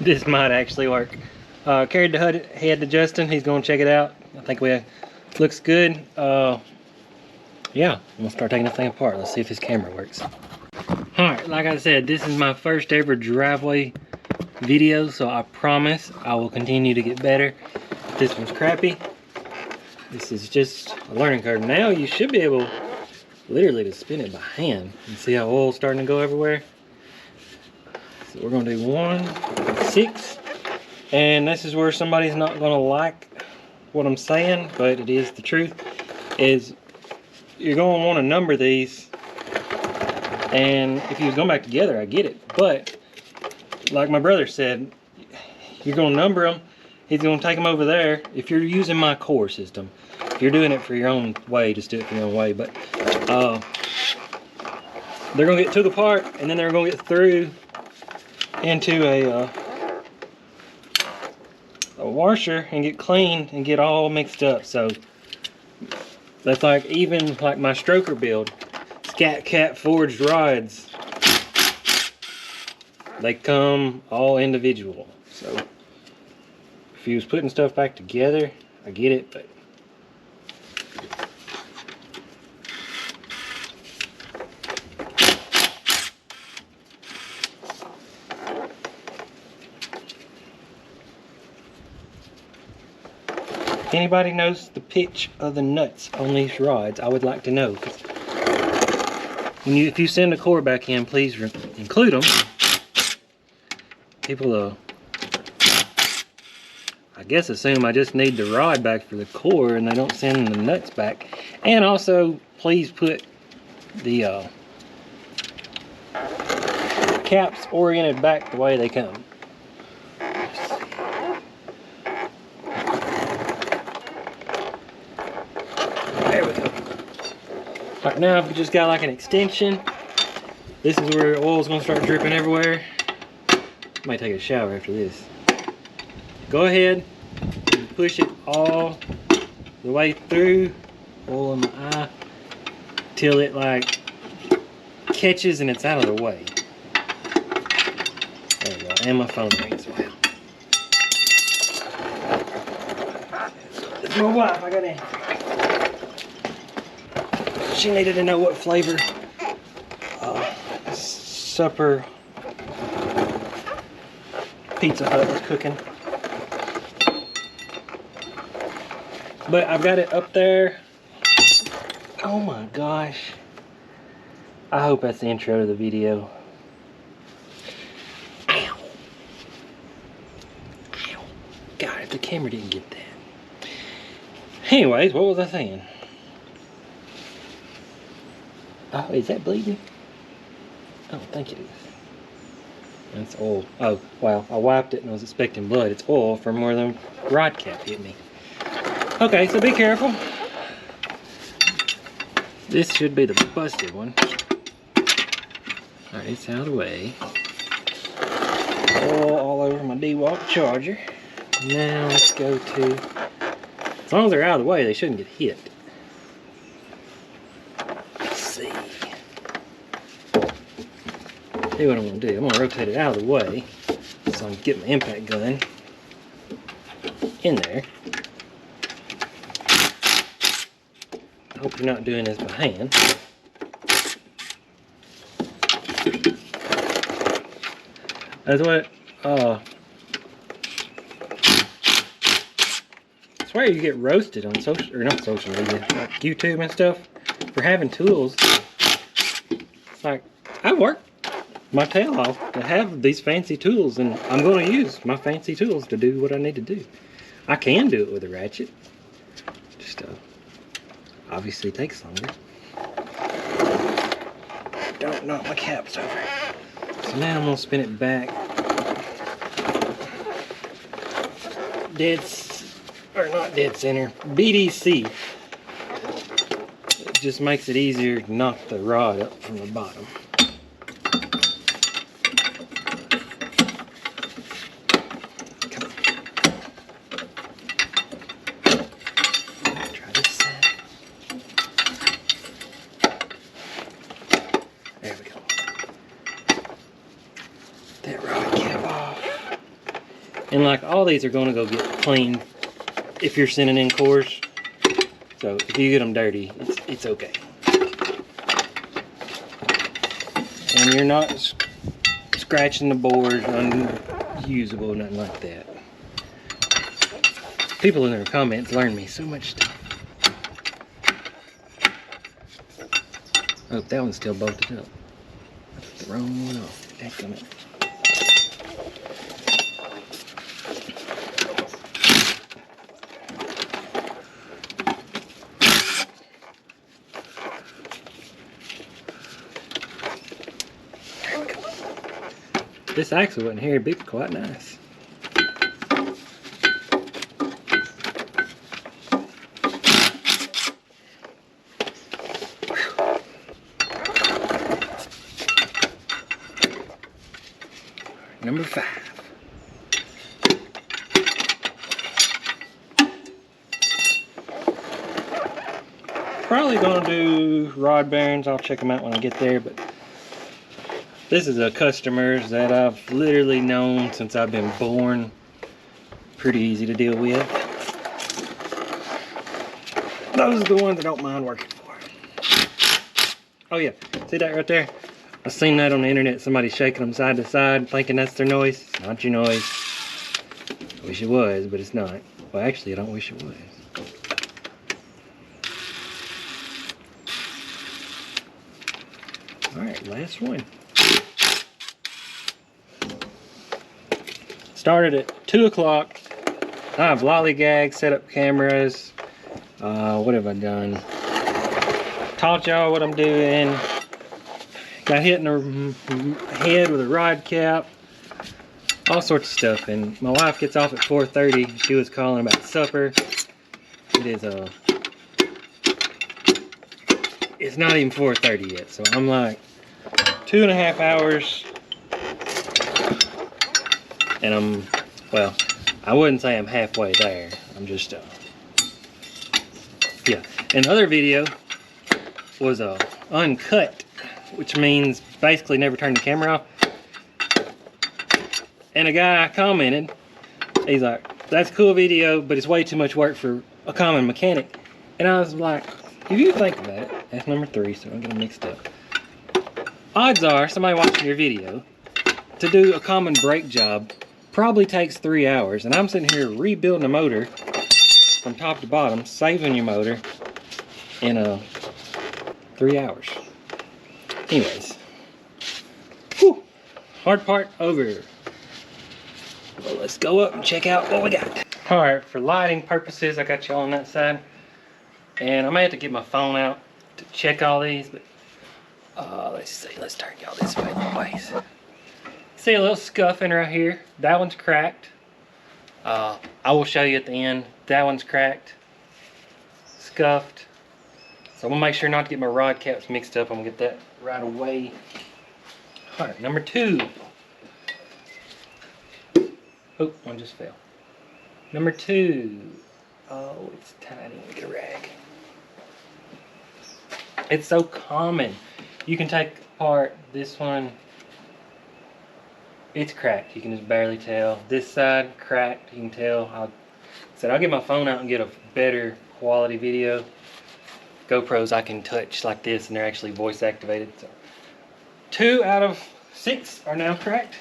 This might actually work. Carried the head to Justin. He's going to check it out. I think looks good. Yeah, I'm gonna start taking this thing apart. Let's see if his camera works. Alright, like I said, this is my first ever driveway video, so I promise I will continue to get better. This one's crappy. This is just a learning curve. Now you should be able literally to spin it by hand and see how oil's starting to go everywhere. So we're gonna do 1, 6, and this is where somebody's not gonna like what I'm saying, but it is the truth, is you're gonna wanna number these, and if you was going back together, I get it, but like my brother said, you're gonna number them. He's gonna take them over there. If you're using my core system, if you're doing it for your own way, just do it for your own way, but they're gonna get took apart, and then they're gonna get through into a washer and get cleaned and get all mixed up. So that's like, even like my stroker build, Scat Cat forged rods, they come all individual. So if you was putting stuff back together, I get it, but if anybody knows the pitch of the nuts on these rods, I would like to know. If you send a core back in, please include them. People I guess assume I just need the rod back for the core and they don't send the nuts back. And also, please put the caps oriented back the way they come. There we go. Right now, if we just got like an extension, this is where oil's gonna start dripping everywhere. Might take a shower after this. Go ahead and push it all the way through, oil in my eye, till it like catches and it's out of the way. There we go, and my phone rings. Wow. It's my wife, I got in. She needed to know what flavor supper Pizza Hut was cooking. But I've got it up there. Oh my gosh. I hope that's the intro to the video. Ow. Ow. God, if the camera didn't get that. Anyways, what was I saying? Oh, is that bleeding? I don't think it is. That's oil. Oh, wow. I wiped it and I was expecting blood. It's oil from where the rod cap hit me. Okay, so be careful. This should be the busted one. Alright, it's out of the way. Oil all over my DeWalt charger. Now let's go to... As long as they're out of the way, they shouldn't get hit. Let's see. See what I'm going to do. I'm going to rotate it out of the way so I can get my impact gun in there. I hope you're not doing this by hand. That's what, I swear you get roasted on social, or not social media, like YouTube and stuff, for having tools. It's like, I work my tail off to have these fancy tools, and I'm going to use my fancy tools to do what I need to do. I can do it with a ratchet. Just obviously takes longer. Don't knock my caps over. So now I'm going to spin it back. Not dead center, BDC. It just makes it easier to knock the rod up from the bottom. Try this side. There we go. That rod cap off. And like all these are gonna go get cleaned if you're sending in cores. So if you get them dirty, it's okay. And you're not scratching the board, unusable, nothing like that. People in their comments learn me so much stuff. Oh, that one's still bolted up. I took the wrong one off. Dadgummit. This axle wasn't here, it'd be quite nice. Number 5. Probably gonna do rod bearings. I'll check them out when I get there, but this is a customers that I've literally known since I've been born. Pretty easy to deal with. Those are the ones I don't mind working for. Oh yeah, see that right there? I've seen that on the internet, somebody shaking them side to side, thinking that's their noise. It's not your noise. I wish it was, but it's not. Well, actually, I don't wish it was. Alright, last one. Started at 2 o'clock. I've lollygagged, set up cameras. What have I done? Taught y'all what I'm doing. Got hit in the head with a rod cap. All sorts of stuff. And my wife gets off at 4:30. She was calling about supper. It is it's not even 4:30 yet. So I'm like 2.5 hours. And I'm, well, I wouldn't say I'm halfway there. I'm just, yeah. And the other video was uncut, which means basically never turned the camera off. And a guy commented, he's like, that's a cool video, but it's way too much work for a common mechanic. And I was like, if you think about it, that's number 3, so I'm getting mixed up. Odds are, somebody watching your video, to do a common brake job probably takes 3 hours, and I'm sitting here rebuilding a motor from top to bottom, saving your motor in 3 hours. Anyways, whew, hard part over. Well, let's go up and check out what we got. All right, for lighting purposes, I got y'all on that side, and I may have to get my phone out to check all these, but let's see. Let's turn y'all this way. Anyways. See a little scuffing right here. That one's cracked. I will show you at the end. That one's cracked. Scuffed. So I'm gonna make sure not to get my rod caps mixed up. I'm gonna get that right away. Alright, number 2. Oh, one just fell. Number 2. Oh, it's tiny. Let me get a rag. It's so common. You can take apart this one. It's cracked, you can just barely tell. This side cracked, you can tell. I'll get my phone out and get a better quality video. GoPros I can touch like this and they're actually voice activated. So 2 out of 6 are now cracked.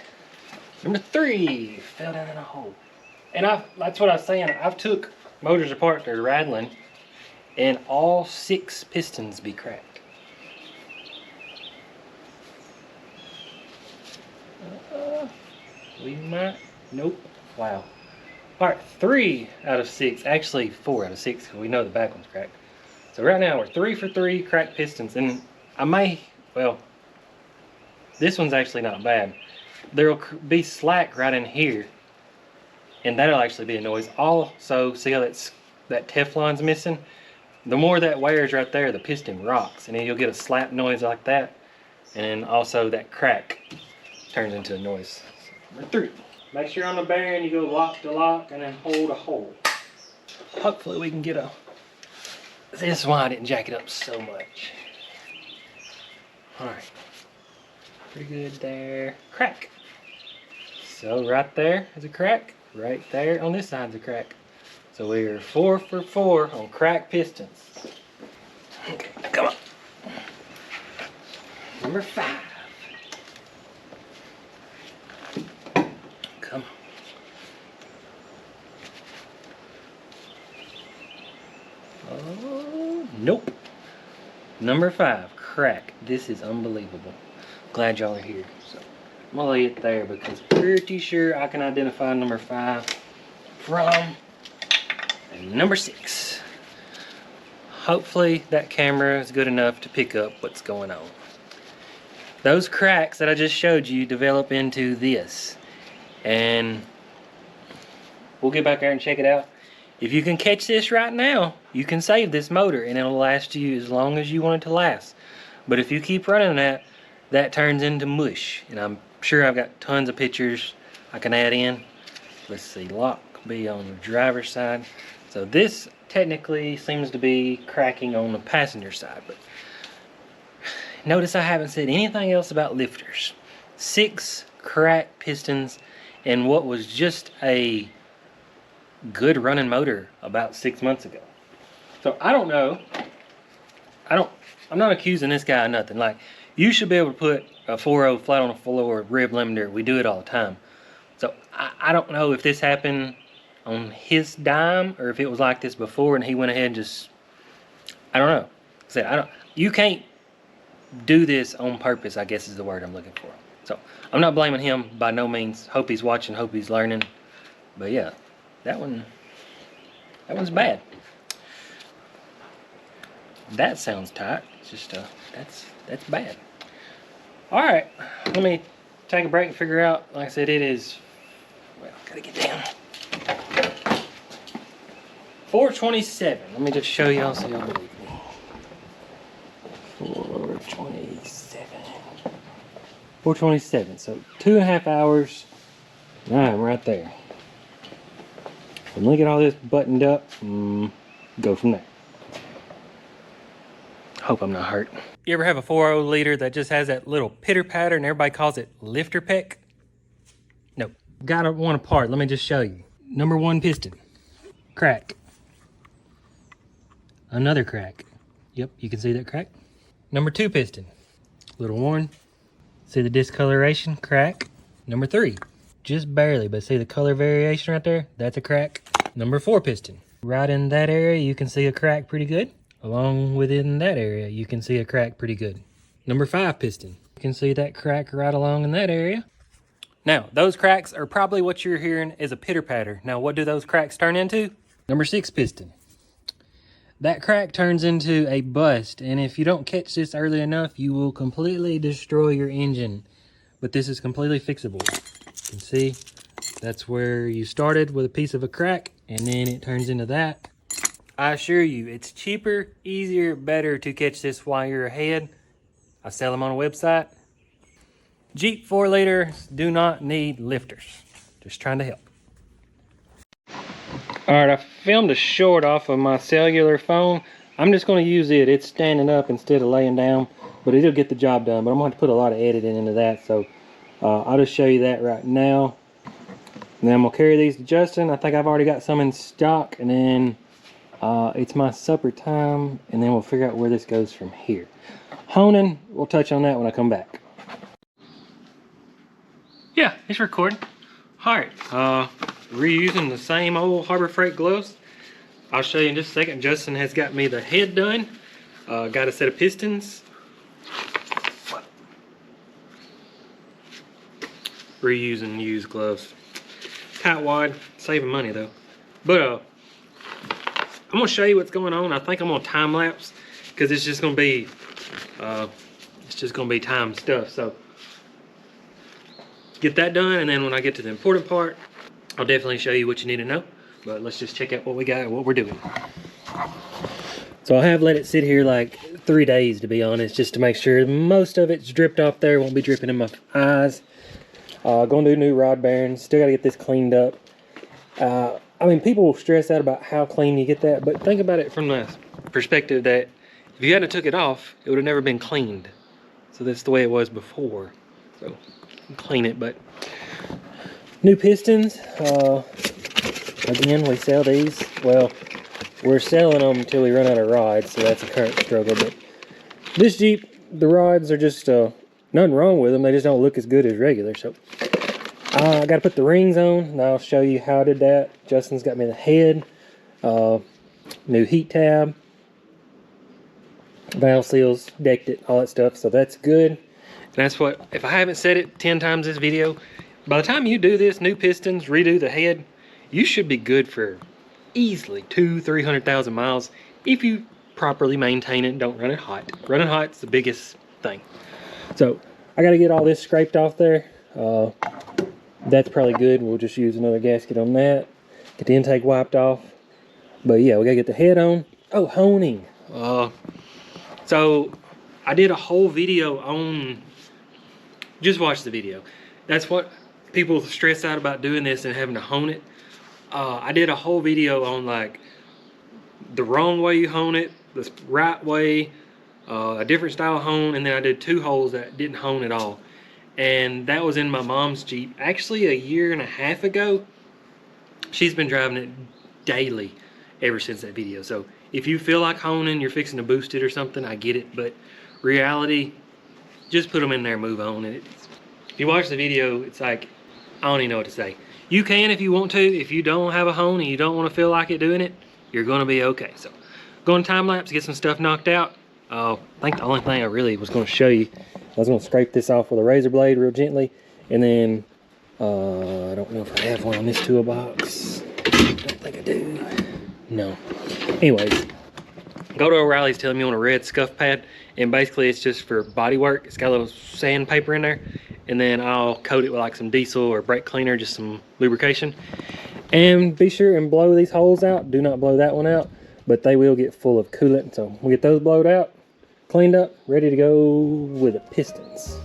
Number 3 fell down in a hole. And that's what I was saying. I've took motors apart, they're rattling, and all 6 pistons be cracked. We might, nope, wow. All right, 3 out of 6, actually 4 out of 6, because we know the back one's cracked. So right now we're 3 for 3 cracked pistons, and I may, well, this one's actually not bad. There'll be slack right in here, and that'll actually be a noise. Also, see how that Teflon's missing? The more that wears right there, the piston rocks, and then you'll get a slap noise like that, and then also that crack turns into a noise. Number 3, make sure on the bearing you go lock to lock and then hold a hole. Hopefully we can get a, this is why I didn't jack it up so much. Alright, pretty good there. Crack. So right there is a crack. right there on this side's a crack. So we're 4 for 4 on cracked pistons. Okay, come on. Number 5. Come on. Oh, nope. Number 5, crack. This is unbelievable. Glad y'all are here. So I'm gonna lay it there because pretty sure I can identify number 5 from number 6. Hopefully that camera is good enough to pick up what's going on. Those cracks that I just showed you develop into this. And we'll get back there and check it out. If you can catch this right now, you can save this motor and it'll last you as long as you want it to last. But if you keep running that turns into mush. And I'm sure I've got tons of pictures I can add in. Let's see, lock be on the driver's side. So this technically seems to be cracking on the passenger side. But notice I haven't said anything else about lifters. 6 cracked pistons in what was just a good running motor about 6 months ago. So I don't know. I'm not accusing this guy of nothing. Like, you should be able to put a 4.0 flat on the floor rib limiter. We do it all the time. So I don't know if this happened on his dime or if it was like this before and he went ahead and just, I don't know. You can't do this on purpose, I guess is the word I'm looking for. So I'm not blaming him by no means. Hope he's watching, hope he's learning. But yeah, that one's bad. That sounds tight. It's just that's bad. All right, let me take a break and figure out. Like I said, it is, well, gotta get down. 427. Let me just show y'all so y'all believe me. 427. 427. So 2.5 hours. I'm right there. And look at all this buttoned up. Go from there. Hope I'm not hurt. You ever have a 4.0 liter that just has that little pitter patter and everybody calls it lifter peck? No. Got one apart. Let me just show you. Number 1 piston. Crack. Another crack. Yep, you can see that crack. Number 2 piston. Little worn. See the discoloration? Crack. Number 3. Just barely, but see the color variation right there? That's a crack. Number 4 piston. Right in that area, you can see a crack pretty good. Along within that area, you can see a crack pretty good. Number 5 piston. You can see that crack right along in that area. Now, those cracks are probably what you're hearing is a pitter patter. Now, what do those cracks turn into? Number 6 piston. That crack turns into a bust, and if you don't catch this early enough, you will completely destroy your engine. But this is completely fixable. You can see that's where you started with a piece of a crack, and then it turns into that. I assure you, it's cheaper, easier, better to catch this while you're ahead. I sell them on a website. Jeep 4-liters do not need lifters. Just trying to help. Alright, I filmed a short off of my cellular phone. I'm just going to use it. It's standing up instead of laying down, but it'll get the job done. But I'm going to have to put a lot of editing into that, so I'll just show you that right now. And then I'm going to carry these to Justin. I think I've already got some in stock, and then it's my supper time, and then we'll figure out where this goes from here. Honing, we'll touch on that when I come back. Yeah, it's recording. Alright, reusing the same old Harbor Freight gloves. I'll show you in just a second. Justin has got me the head done. Got a set of pistons. Reusing used gloves. Tight wad, saving money though. But I'm gonna show you what's going on. I think I'm gonna time lapse because it's just gonna be time stuff. So get that done, and then when I get to the important part, I'll definitely show you what you need to know. But let's just check out what we got and what we're doing. So I have let it sit here like 3 days, to be honest, just to make sure most of it's dripped off there. Won't be dripping in my eyes. Gonna do new rod bearings. Still gotta get this cleaned up. I mean, people stress out about how clean you get that, but think about it from the perspective that if you hadn't took it off, it would have never been cleaned. So that's the way it was before. So clean it, but New pistons. Again, we sell these. Well, we're selling them until we run out of rods, so that's a current struggle. But this Jeep, the rods are just nothing wrong with them. They just don't look as good as regular. So I got to put the rings on, and I'll show you how I did that. Justin's got me the head, new heat tab, valve seals, decked it, all that stuff. So that's good. And that's what, if I haven't said it 10 times this video, by the time you do this, new pistons, redo the head, you should be good for easily 200,000-300,000 miles if you properly maintain it and don't run it hot. Running hot's the biggest thing. So I got to get all this scraped off there. That's probably good. We'll just use another gasket on that. Get the intake wiped off. But yeah, we got to get the head on. Oh, honing. So I did a whole video on, just watch the video. That's what people stress out about doing this and having to hone it. I did a whole video on like the wrong way you hone it, the right way, a different style hone, and then I did 2 holes that didn't hone at all. And that was in my mom's Jeep. Actually, a year and a half ago. She's been driving it daily ever since that video. So if you feel like honing, you're fixing to boost it or something, I get it. But reality, just put them in there and move on. And if you watch the video, it's like, I don't even know what to say. You can if you want to. If you don't have a hone and you don't want to feel like it doing it, you're going to be okay. So go on time lapse, get some stuff knocked out. I think the only thing I really was going to show you, I was going to scrape this off with a razor blade real gently. And then, I don't know if I have one on this toolbox. I don't think I do. No. Anyways, go to O'Reilly's, tell them you want a red scuff pad. And basically it's just for body work. It's got a little sandpaper in there. And then I'll coat it with like some diesel or brake cleaner, just some lubrication. And be sure and blow these holes out. Do not blow that one out, but they will get full of coolant. So we'll get those blowed out, cleaned up, ready to go with the pistons.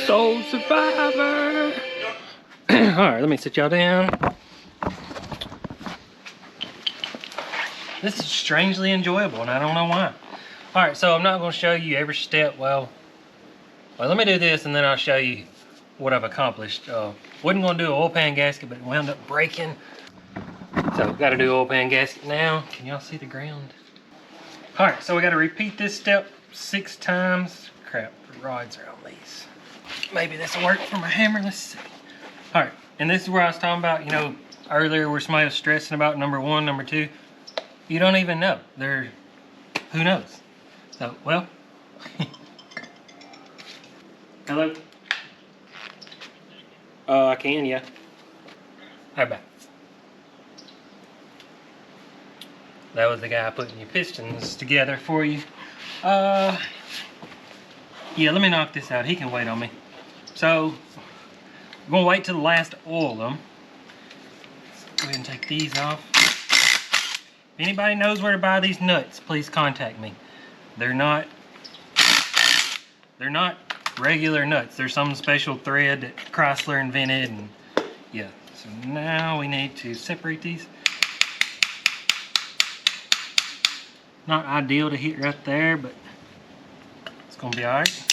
Soul Survivor. Alright, let me sit y'all down. This is strangely enjoyable and I don't know why. Alright, so I'm not going to show you every step. Well, let me do this and then I'll show you what I've accomplished. Wasn't going to do an oil pan gasket, but it wound up breaking. So got to do oil pan gasket now. Can y'all see the ground? Alright, so we got to repeat this step 6 times. Crap, the rods are on these. Maybe this will work for my hammer. Let's see. Alright, and this is where I was talking about, you know, earlier where somebody was stressing about number 1, number 2. You don't even know. Who knows? So, well. Hello? I can, yeah. How about? That was the guy putting your pistons together for you. Yeah, let me knock this out. He can wait on me. So, I'm going to wait till the last oil them. Let's go ahead and take these off. If anybody knows where to buy these nuts, please contact me. They're not regular nuts. They're some special thread that Chrysler invented, and yeah. So now we need to separate these. Not ideal to hit right there, but it's gonna be all right.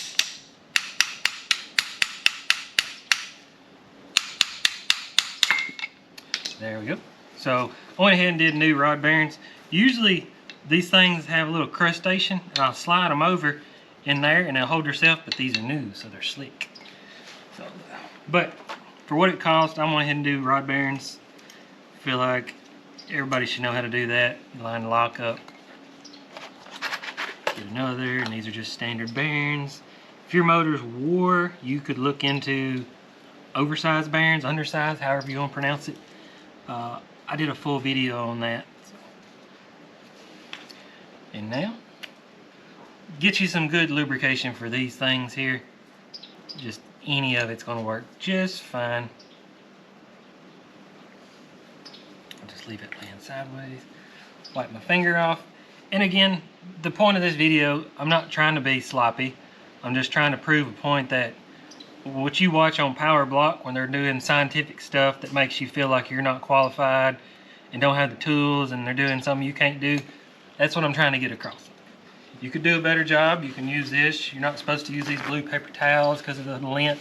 There we go. So I went ahead and did new rod bearings. Usually these things have a little crustation, and I'll slide them over in there and they'll hold yourself, but these are new, so they're slick. So, but for what it cost, I'm going ahead and do rod bearings. Feel like everybody should know how to do that. Line the lock up. Get another, and these are just standard bearings. If your motor's wore, you could look into oversized bearings, undersized, however you want to pronounce it. I did a full video on that. And now, get you some good lubrication for these things here. Just any of it's going to work just fine. I'll just leave it laying sideways. Wipe my finger off. And again, the point of this video, I'm not trying to be sloppy. I'm just trying to prove a point that what you watch on Power Block when they're doing scientific stuff that makes you feel like you're not qualified and don't have the tools and they're doing something you can't do, that's what I'm trying to get across. You could do a better job. You can use this. You're not supposed to use these blue paper towels because of the lint.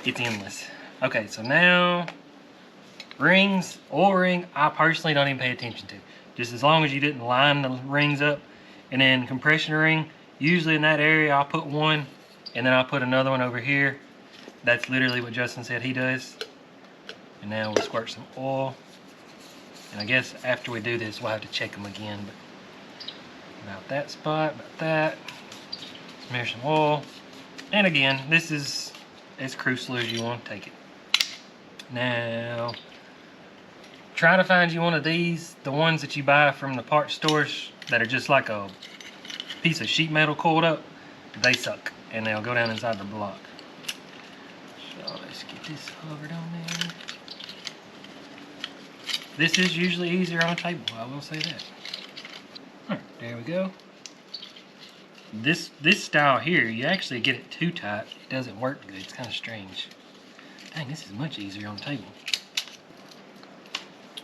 It's endless. Okay, so now rings, oil ring, I personally don't even pay attention to. Just as long as you didn't line the rings up. And then compression ring, usually in that area I'll put one and then I'll put another one over here. That's literally what Justin said he does. And now we'll squirt some oil. And I guess after we do this, we'll have to check them again. But about that spot, about that. Smear some oil. And again, this is as crucial as you want to take it. Now, try to find you one of these, the ones that you buy from the parts stores that are just like a piece of sheet metal coiled up. They suck, and they'll go down inside the block. So let's get this covered on there. This is usually easier on a table, I will say that. Alright, there we go. This style here, you actually get it too tight. It doesn't work good. It's kind of strange. Dang, this is much easier on the table.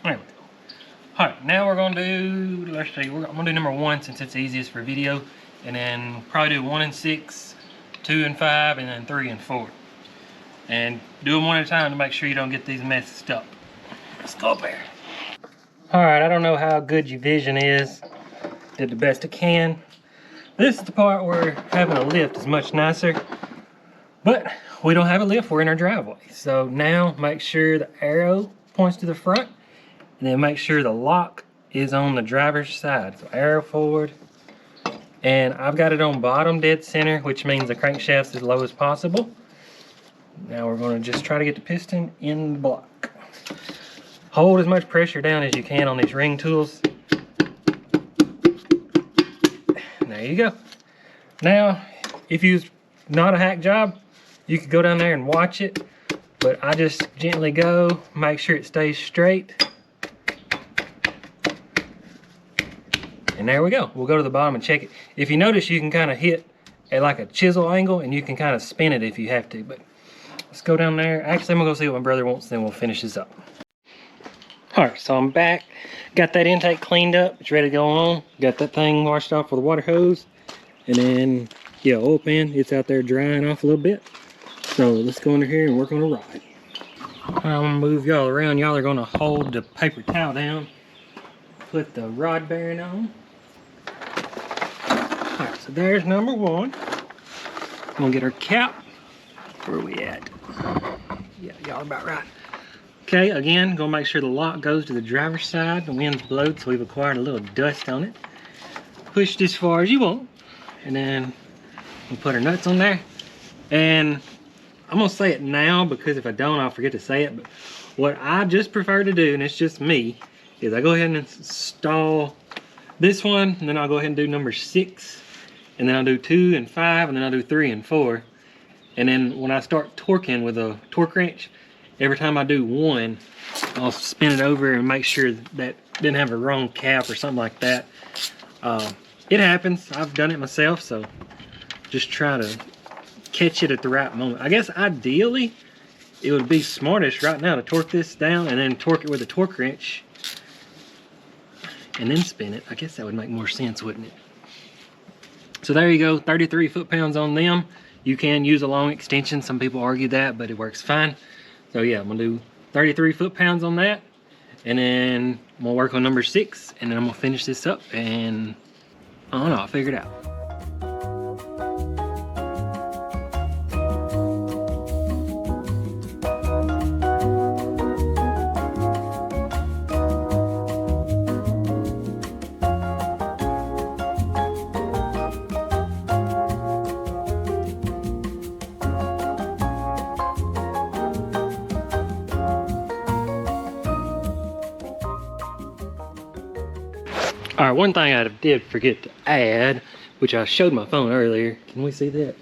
There we go. Alright, now we're going to do, let's see, I'm going to do number 1 since it's easiest for video. And then probably do 1 and 6, 2 and 5, and then 3 and 4. And do them one at a time to make sure you don't get these messed up. Let's go up there. Alright, I don't know how good your vision is. Did the best I can. This is the part where having a lift is much nicer. But we don't have a lift, we're in our driveway. So now make sure the arrow points to the front. And then make sure the lock is on the driver's side. So arrow forward. And I've got it on bottom dead center, which means the crankshaft's as low as possible. Now we're going to just try to get the piston in the block. Hold as much pressure down as you can on these ring tools. There you go. Now, if you're not a hack job, you could go down there and watch it. But I just gently go, make sure it stays straight. And there we go. We'll go to the bottom and check it. If you notice, you can kind of hit at like a chisel angle and you can kind of spin it if you have to. But let's go down there. Actually, I'm gonna go see what my brother wants, then we'll finish this up. All right, so I'm back. Got that intake cleaned up. It's ready to go on. Got that thing washed off with a water hose. And then, yeah, oil pan. It's out there drying off a little bit. So let's go under here and work on a rod. I'm gonna move y'all around. Y'all are gonna hold the paper towel down. Put the rod bearing on. Alright, so there's number 1. I'm gonna get our cap. Where are we at? Yeah, y'all about right. Okay, again, gonna make sure the lock goes to the driver's side. The wind's blowed, so we've acquired a little dust on it. Push it as far as you want. And then we'll put our nuts on there. And I'm gonna say it now because if I don't, I'll forget to say it. But what I just prefer to do, and it's just me, is I go ahead and install this one, and then I'll go ahead and do number 6, and then I'll do 2 and 5, and then I'll do 3 and 4. And then when I start torquing with a torque wrench, every time I do 1, I'll spin it over and make sure that didn't have a wrong cap or something like that. It happens. I've done it myself, so just try to catch it at the right moment. I guess ideally, it would be smartest right now to torque this down and then torque it with a torque wrench and then spin it. I guess that would make more sense, wouldn't it? So there you go, 33 foot-pounds on them. You can use a long extension. Some people argue that, but it works fine. So yeah, I'm gonna do 33 foot-pounds on that. And then I'm gonna work on number 6, and then I'm gonna finish this up, and I don't know, I'll figure it out. All right, one thing I did forget to add, which I showed my phone earlier. Can we see that?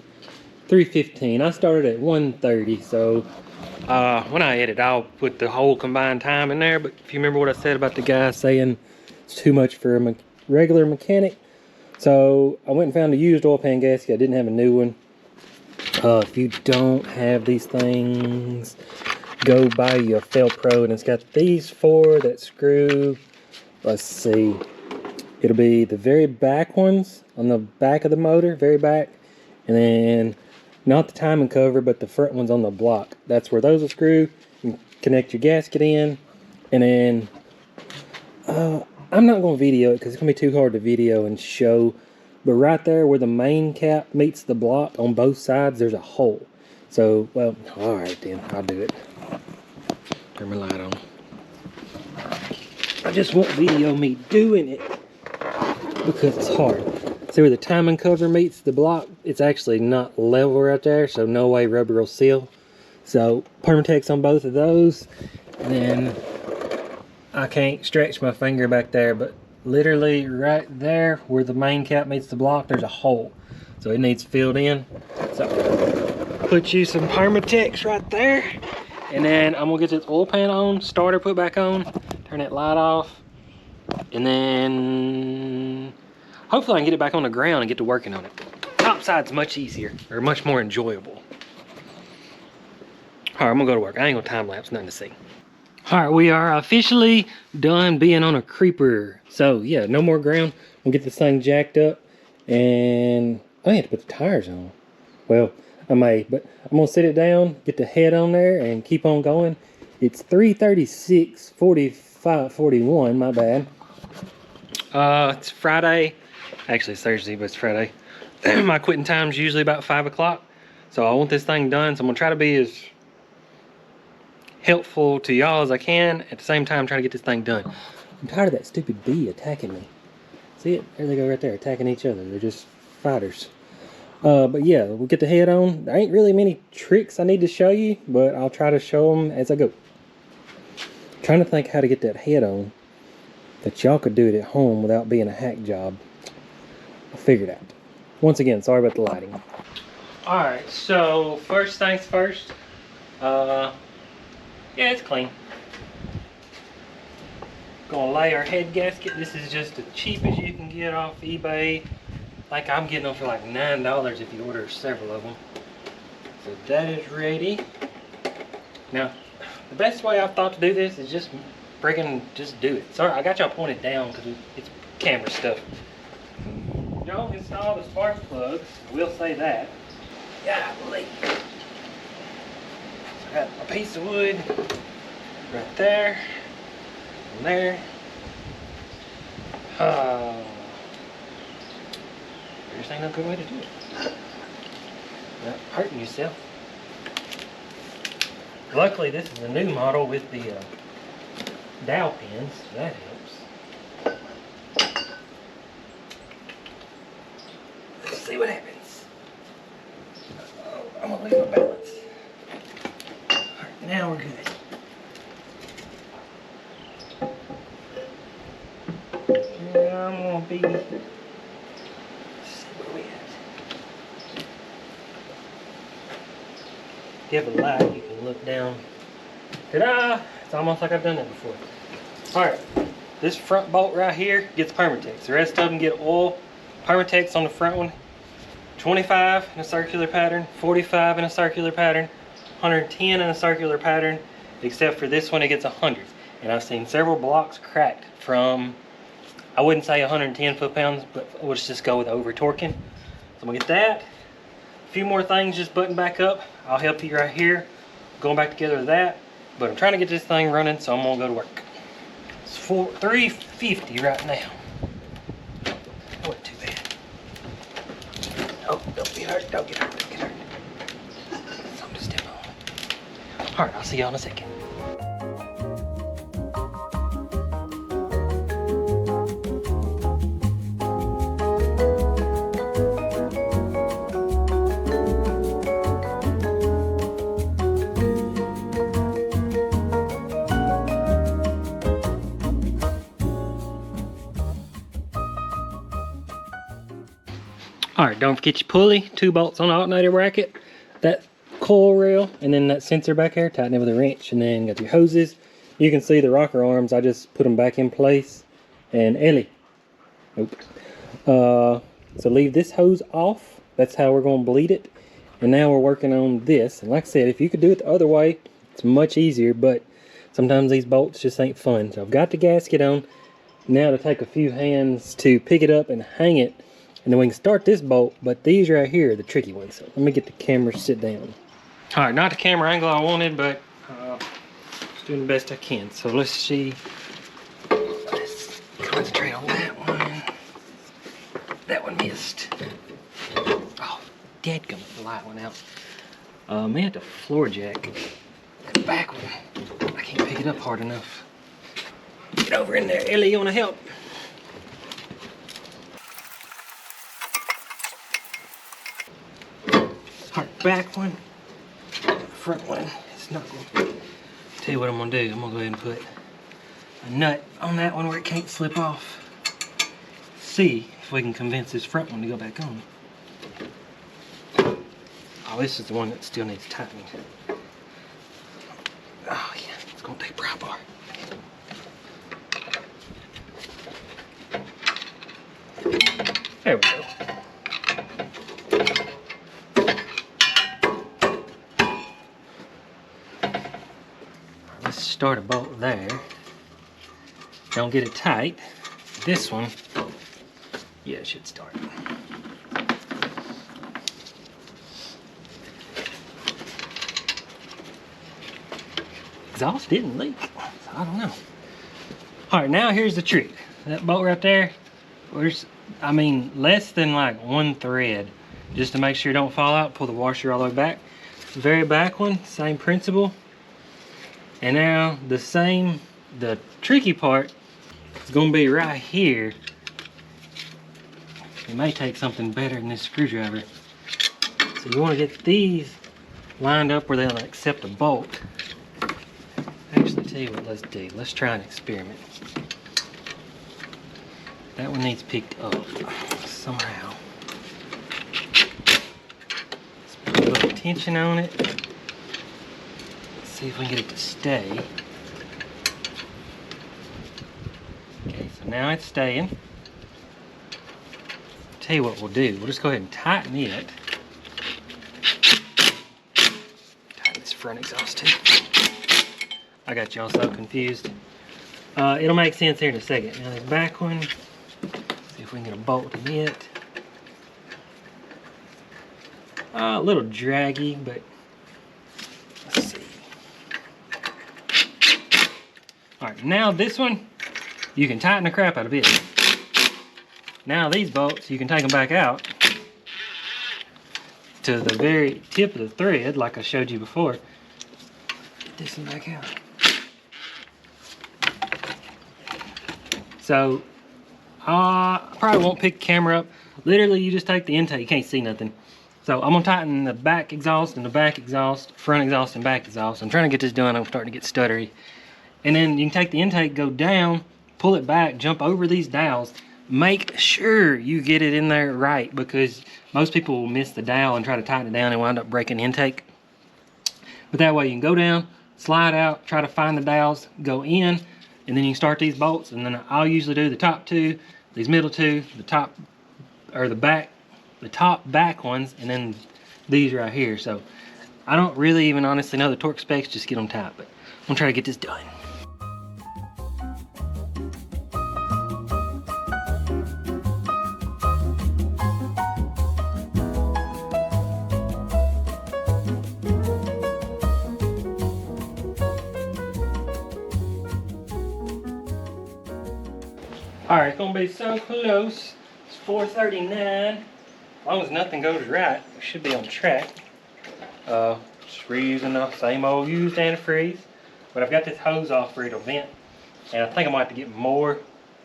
3:15. I started at 1:30, so when I edit, I'll put the whole combined time in there. But if you remember what I said about the guy saying it's too much for a regular mechanic, so I went and found a used oil pan gasket. I didn't have a new one. If you don't have these things, go buy you a Felpro, and it's got these four that screw. Let's see. It'll be the very back ones on the back of the motor, very back, and then not the timing cover, but the front ones on the block. That's where those will screw. You can connect your gasket in, and then I'm not going to video it because it's going to be too hard to video and show. But right there where the main cap meets the block on both sides, there's a hole. So, well, all right then, I'll do it. Turn my light on. I just won't video me doing it because it's hard. See where the timing cover meets the block? It's actually not level right there, so no way rubber will seal. So Permatex on both of those, and then I can't stretch my finger back there, but literally right there where the main cap meets the block, there's a hole. So it needs filled in. So put you some Permatex right there, and then I'm gonna get this oil pan on, starter put back on, turn that light off, and then hopefully I can get it back on the ground and get to working on it. Top side's much easier, or much more enjoyable. All right, I'm gonna go to work. I ain't gonna time lapse, nothing to see. All right, we are officially done being on a creeper. So yeah, no more ground. We'll get this thing jacked up, and I have to put the tires on. Well, I may, but I'm gonna sit it down, get the head on there, and keep on going. It's 3:36, 45, 41, my bad. It's Friday. Actually, it's Thursday, but it's Friday. My quitting time's usually about 5 o'clock. So I want this thing done. So I'm gonna try to be as helpful to y'all as I can. At the same time, trying to get this thing done. I'm tired of that stupid bee attacking me. See it? There they go right there, attacking each other. They're just fighters. But yeah, we'll get the head on. There ain't really many tricks I need to show you, but I'll try to show them as I go. Trying to think how to get that head on that y'all could do it at home without being a hack job. I'll figure it out. Once again, sorry about the lighting. Alright, so first things first. Yeah, it's clean. Gonna lay our head gasket. This is just as cheap as you can get off eBay. Like I'm getting them for like $9 if you order several of them. So that is ready. Now, the best way I've thought to do this is just freaking just do it. Sorry, I got y'all pointed down because it's camera stuff. Y'all install the spark plugs. We'll say that. Yeah, believe. So I got a piece of wood right there and there. There's ain't no good way to do it. Not hurting yourself. Luckily, this is a new model with the dowel pins, so that helps. Let's see what happens. Oh, I'm gonna lose my balance. Alright, now we're good. Yeah, I'm gonna be. Let's see where we at. If you have a light, you can look down. Ta-da! It's almost like I've done that before. Alright, this front bolt right here gets Permatex. The rest of them get oil. Permatex on the front one. 25 in a circular pattern, 45 in a circular pattern, 110 in a circular pattern, except for this one it gets 100. And I've seen several blocks cracked from, I wouldn't say 110 foot-pounds, but let's just go with over torquing. So I'm gonna get that. A few more things just button back up. I'll help you right here. Going back together with that. But I'm trying to get this thing running, so I'm gonna go to work. It's 3:50 right now. That wasn't too bad. Oh, don't get hurt, don't get hurt, don't get hurt. Something to step on. Alright, I'll see y'all in a second. Alright, don't forget your pulley, 2 bolts on the alternator bracket, that coil rail, and then that sensor back there, tighten it with a wrench, and then got your hoses. You can see the rocker arms, I just put them back in place. And Ellie, nope. So leave this hose off, that's how we're going to bleed it. And now we're working on this, and like I said, if you could do it the other way, it's much easier, but sometimes these bolts just ain't fun. So I've got the gasket on. Now to take a few hands to pick it up and hang it, and then we can start this bolt, but these right here are the tricky ones. So let me get the camera sit down. All right, not the camera angle I wanted, but just doing the best I can. So let's see, let's concentrate on that one. That one missed. Oh, dadgum, the light went out. Man, the floor jack, that back one, I can't pick it up hard enough. Get over in there, Ellie, you wanna help? Alright, back one, front one, it's not going. Tell you what I'm gonna do, I'm gonna go ahead and put a nut on that one where it can't slip off. See if we can convince this front one to go back on. Oh, this is the one that still needs tightening. Oh yeah, it's gonna take pry bar. There we go. Let's start a bolt there. Don't get it tight. This one, yeah, it should start. Exhaust didn't leak, so I don't know. All right, now here's the trick. That bolt right there, I mean, less than like 1 thread, just to make sure it don't fall out. Pull the washer all the way back. The very back one, same principle. And now the tricky part is gonna be right here. It may take something better than this screwdriver. So you wanna get these lined up where they'll accept a bolt. Actually, tell you what, let's do. Let's try an experiment. That one needs picked up somehow. Let's put a little tension on it. Let's see if we can get it to stay. Okay, so now it's staying. Tell you what we'll do. We'll just go ahead and tighten it. Tighten this front exhaust too. I got y'all so confused. It'll make sense here in a second. Now this back one. See if we can get a bolt in it. A little draggy, but let's see. Alright, now this one, you can tighten the crap out of it. Now these bolts, you can take them back out to the very tip of the thread, like I showed you before. Get this one back out. So, I probably won't pick the camera up. Literally, you just take the intake. You can't see nothing. So, I'm going to tighten the back exhaust and the back exhaust, front exhaust and back exhaust. I'm trying to get this done. I'm starting to get stuttery. And then you can take the intake, go down, pull it back, jump over these dowels. Make sure you get it in there right, because most people will miss the dowel and try to tighten it down and wind up breaking the intake. But that way you can go down, slide out, try to find the dowels, go in, and then you can start these bolts. And then I'll usually do the top 2, these middle 2, the top back ones, and then these right here. So I don't really even honestly know the torque specs, just get them tight. But I'm gonna try to get this done. Alright, it's gonna be so close. It's 4:39. As long as nothing goes right, we should be on track. Just reusing the same old used antifreeze. But I've got this hose off where it'll vent. And I think I might have to get more.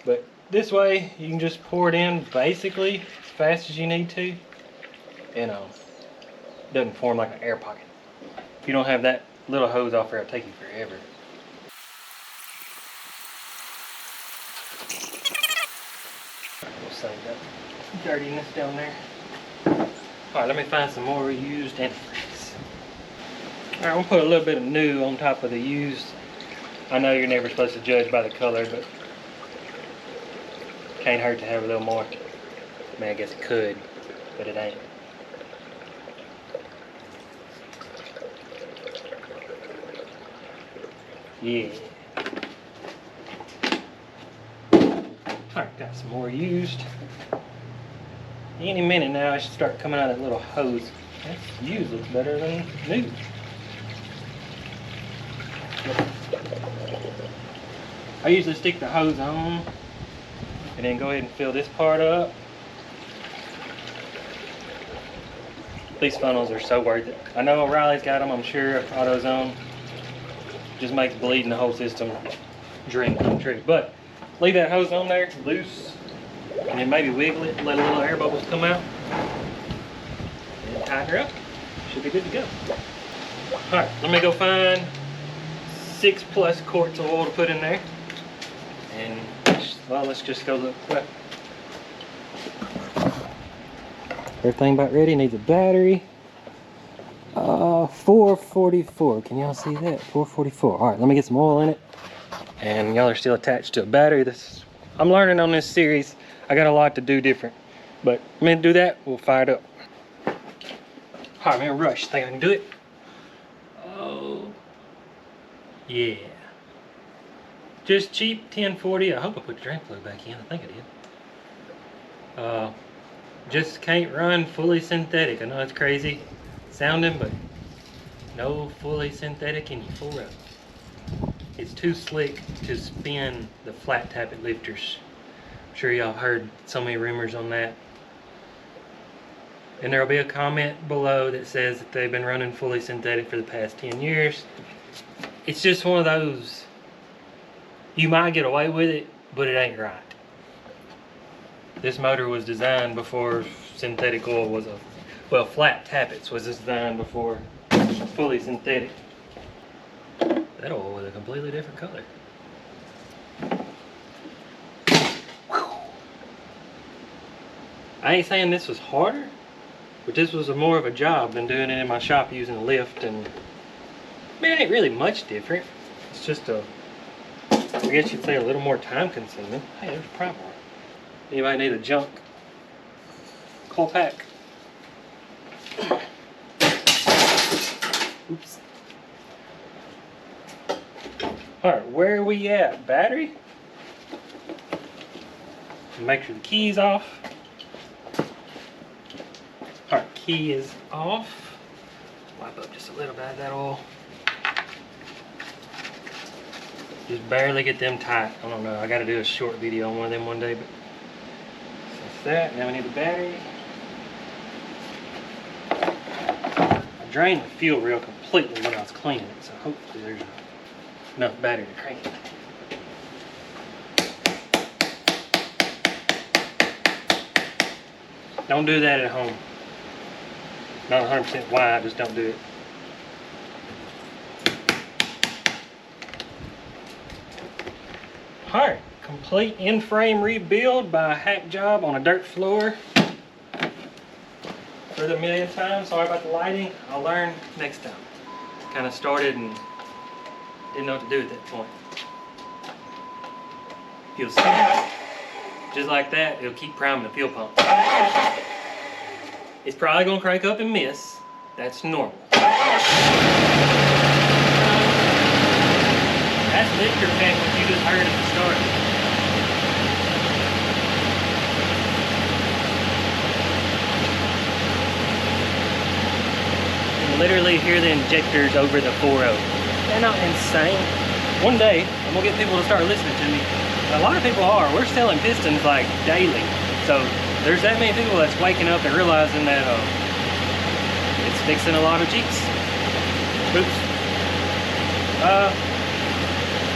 But this way, you can just pour it in basically as fast as you need to. And it doesn't form like an air pocket. If you don't have that little hose off there, it'll take you forever. We'll save that dirtiness down there. All right, let me find some more used antifreeze. All right, I'm gonna put a little bit of new on top of the used. I know you're never supposed to judge by the color, but can't hurt to have a little more. I mean, I guess it could, but it ain't. Yeah. Alright, got some more used. Any minute now, I should start coming out of that little hose. That used looks better than new. I usually stick the hose on and then go ahead and fill this part up. These funnels are so worth it. I know O'Reilly's got them, I'm sure, AutoZone. Just makes bleeding the whole system dream come true. But leave that hose on there, loose, and then maybe wiggle it, let a little air bubbles come out, and tighten her up. Should be good to go. All right, let me go find 6+ quarts of oil to put in there. And, well, let's just go look. Well, everything about ready. Needs a battery. 444. Can y'all see that? 444. All right, let me get some oil in it. And y'all are still attached to a battery. I'm learning on this series. I got a lot to do different. But I'm gonna do that. We'll fire it up. All right, I'm in a rush. Think I can do it? Oh, yeah. Just cheap 1040. I hope I put the drain plug back in. I think I did. Just can't run fully synthetic. I know it's crazy sounding, but no fully synthetic in your 4.0. It's too slick to spin the flat tappet lifters. I'm sure y'all heard so many rumors on that. And there'll be a comment below that says that they've been running fully synthetic for the past 10 years. It's just one of those, you might get away with it, but it ain't right. This motor was designed before synthetic oil was well, flat tappets was designed before fully synthetic. That oil was a completely different color. I ain't saying this was harder, but this was more of a job than doing it in my shop using a lift. And I mean, it ain't really much different. It's just I guess you'd say a little more time consuming. Hey, there's a primer. Anybody need a junk coil pack? Oops. Alright, where are we at? Battery? Make sure the key's off. Alright, key is off. Wipe up just a little bit of that oil. Just barely get them tight. I don't know, I gotta do a short video on one of them one day, but that's that. Now we need the battery. I drained the fuel real completely when I was cleaning it, so hopefully there's enough battery to crank it. Don't do that at home. Not 100% why, just don't do it. Alright, complete in-frame rebuild by a hack job on a dirt floor. For the millionth time, sorry about the lighting. I'll learn next time. Kind of started and didn't know what to do at that point. You'll see, just like that, it'll keep priming the fuel pump. It's probably gonna crank up and miss. That's normal. That's lifter effect what you just heard at the start. You can literally hear the injectors over the 4.0. They're not insane. One day, I'm gonna get people to start listening to me. A lot of people are. We're selling pistons like daily. So there's that many people that's waking up and realizing that it's fixing a lot of Jeeps. Oops.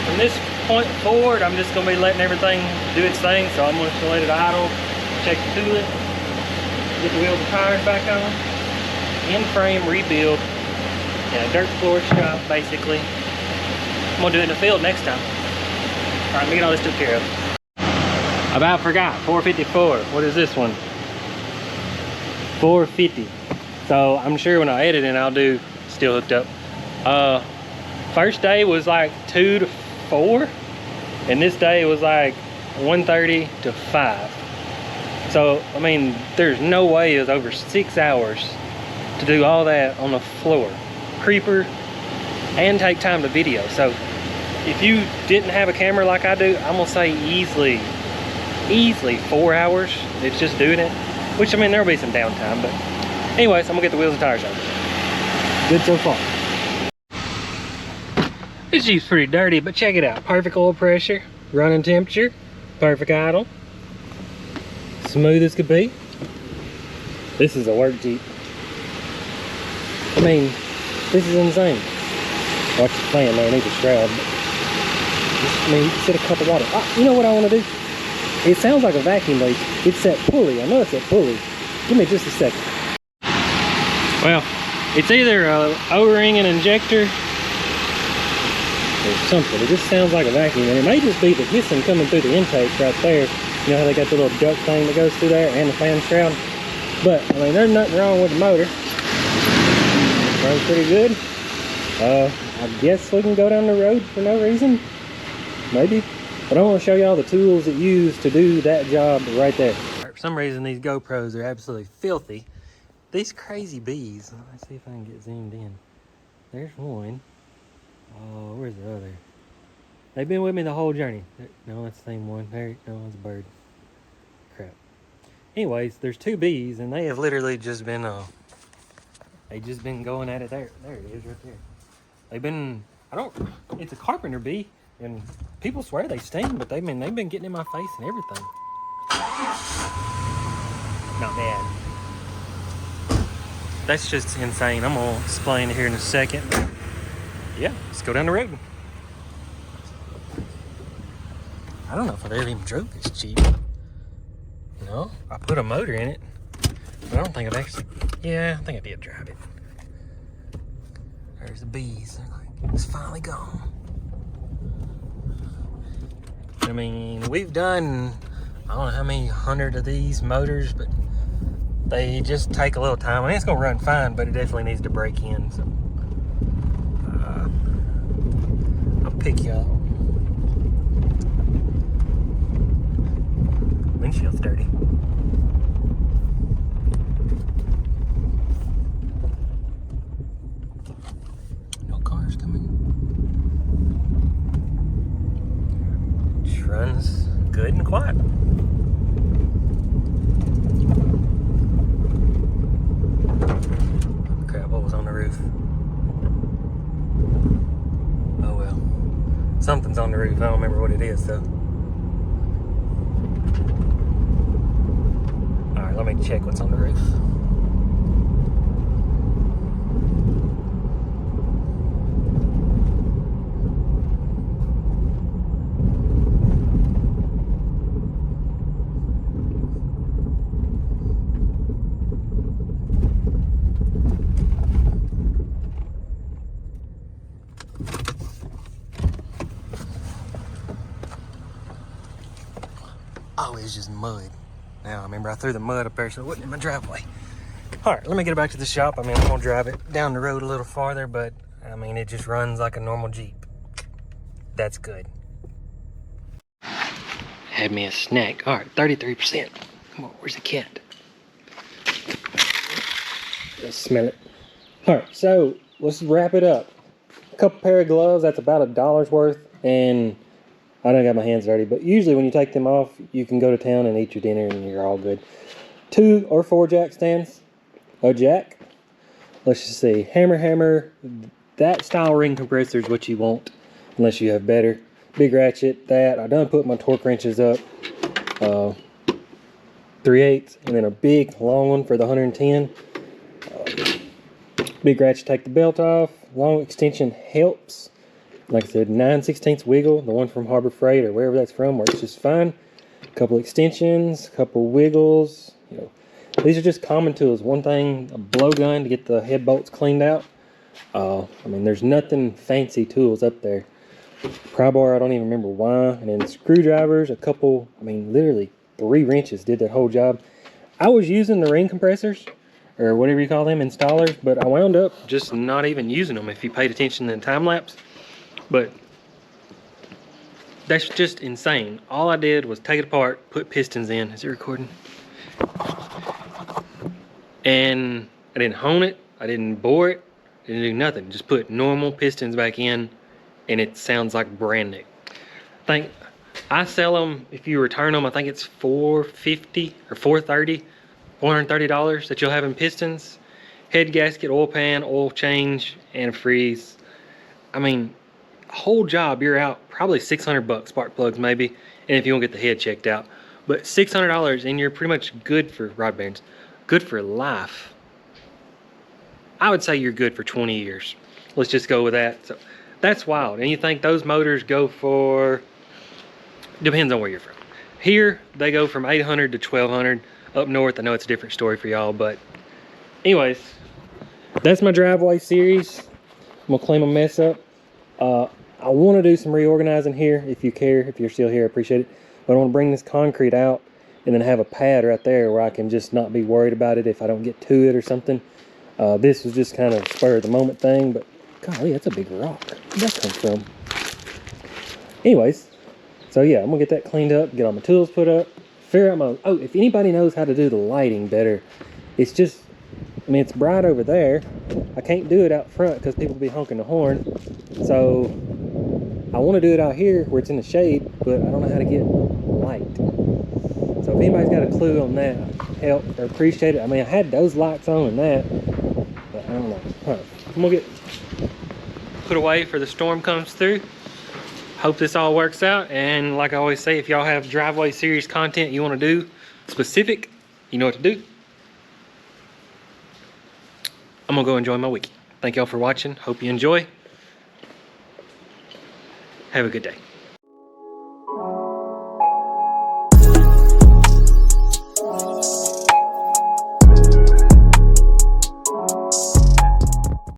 From this point forward, I'm just going to be letting everything do its thing. So I'm going to let it idle, check the coolant, get the wheels and tires back on, in-frame rebuild, in a dirt floor shop basically. I'm going to do it in the field next time. All right, let me get all this took care of. About forgot, 454. What is this one? 450. So I'm sure when I edit it, I'll do still hooked up. First day was like 2 to 4, and this day was like 1:30 to 5. So I mean, there's no way it was over 6 hours to do all that on the floor, creeper, and take time to video. So if you didn't have a camera like I do, I'm gonna say easily 4 hours. It's just doing it, which I mean, there'll be some downtime, but anyways, I'm gonna get the wheels and tires out. Good so far. This Jeep's pretty dirty, but check it out. Perfect oil pressure, running temperature, perfect idle, smooth as could be. This is a work Jeep. I mean, this is insane. Watch the fan there, I need a shroud. I mean, you can sit a cup of water. You know what I want to do? It sounds like a vacuum leak. It's that pulley. I know it's that pulley. Give me just a second. Well, it's either a O-ring and injector or something. It just sounds like a vacuum, and it may just be the hissing coming through the intake right there. You know how they got the little duct thing that goes through there and the fan shroud? But I mean, there's nothing wrong with the motor. It runs pretty good. I guess we can go down the road for no reason, maybe. But I want to show you all the tools that use to do that job right there. For some reason, these GoPros are absolutely filthy. These crazy bees. Let's see if I can get zoomed in. There's one. Oh, where's the other? They've been with me the whole journey. No, that's the same one. There, no, it's a bird. Crap. Anyways, there's 2 bees, and they have literally just been going at it there. There it is, right there. They've been, it's a carpenter bee, and people swear they sting, but they've been getting in my face and everything. Not bad. That's just insane. I'm gonna explain it here in a second. Yeah, let's go down the road. I don't know if I've ever even drove this Jeep. No, I put a motor in it, but I don't think I've actually, yeah, I think I did drive it. There's the bees. They're like, it's finally gone. I mean, we've done, I don't know how many 100 of these motors, but they just take a little time. I mean, it's gonna run fine, but it definitely needs to break in. So I'll pick you up. Windshield's dirty. No cars coming. Just runs good and quiet. Crap, what was on the roof? Oh well. Something's on the roof. I don't remember what it is though. Alright, let me check what's on the roof. Oh, it's just mud. Now, I remember I threw the mud up there so it wasn't in my driveway. All right, let me get back to the shop. I mean, I'm gonna drive it down the road a little farther, but I mean, it just runs like a normal Jeep. That's good. Had me a snack. All right, 33%. Come on, where's the cat? Let's smell it. All right, so let's wrap it up. A couple pair of gloves, that's about $1 worth, and I done got my hands dirty, but usually when you take them off, you can go to town and eat your dinner and you're all good. 2 or 4 jack stands, a jack. Let's just see, hammer. That style ring compressor is what you want, unless you have better. Big ratchet, that. I done put my torque wrenches up. 3/8, and then a big long one for the 110. Big ratchet, take the belt off. Long extension helps. Like I said, 9/16 wiggle, the one from Harbor Freight or wherever that's from, works just fine. A couple extensions, a couple wiggles. You know, these are just common tools. One thing, a blowgun to get the head bolts cleaned out. I mean, there's nothing fancy tools up there. Pry bar, I don't even remember why. And then screwdrivers, a couple, I mean, literally 3 wrenches did that whole job. I was using the ring compressors or whatever you call them, installers, but I wound up just not even using them if you paid attention in the time lapse. But that's just insane. All I did was take it apart, put pistons in. Is it recording? And I didn't hone it, I didn't bore it, didn't do nothing. Just put normal pistons back in, and it sounds like brand new. I sell them, if you return them, I think it's $450 or $430 that you'll have in pistons, head gasket, oil pan, oil change, antifreeze. I mean, whole job, you're out probably 600 bucks, spark plugs maybe, and if you won't get the head checked out. But $600 and you're pretty much good for rod bearings, good for life. I would say you're good for 20 years. Let's just go with that. So that's wild. And you think those motors go for, depends on where you're from. Here, they go from 800 to 1200. Up north, I know it's a different story for y'all, but anyways, that's my driveway series. I'm gonna clean my mess up. I want to do some reorganizing here. If you care, if you're still here, I appreciate it. But I want to bring this concrete out and then have a pad right there where I can just not be worried about it if I don't get to it or something. This was just kind of spur of the moment thing, but golly, that's a big rock. Where'd that come from? Anyways, so yeah, I'm gonna get that cleaned up, get all my tools put up, figure out my, oh, if anybody knows how to do the lighting better, it's just, I mean, it's bright over there. I can't do it out front because people will be honking the horn. So I want to do it out here where it's in the shade, but I don't know how to get light. So if anybody's got a clue on that, help or appreciate it. I mean, I had those lights on and that, but I don't know. I'm gonna get put away for the storm comes through. Hope this all works out. And like I always say, if y'all have driveway series content you want to do specific, you know what to do. I'm gonna go enjoy my week. Thank y'all for watching. Hope you enjoy. Have a good day.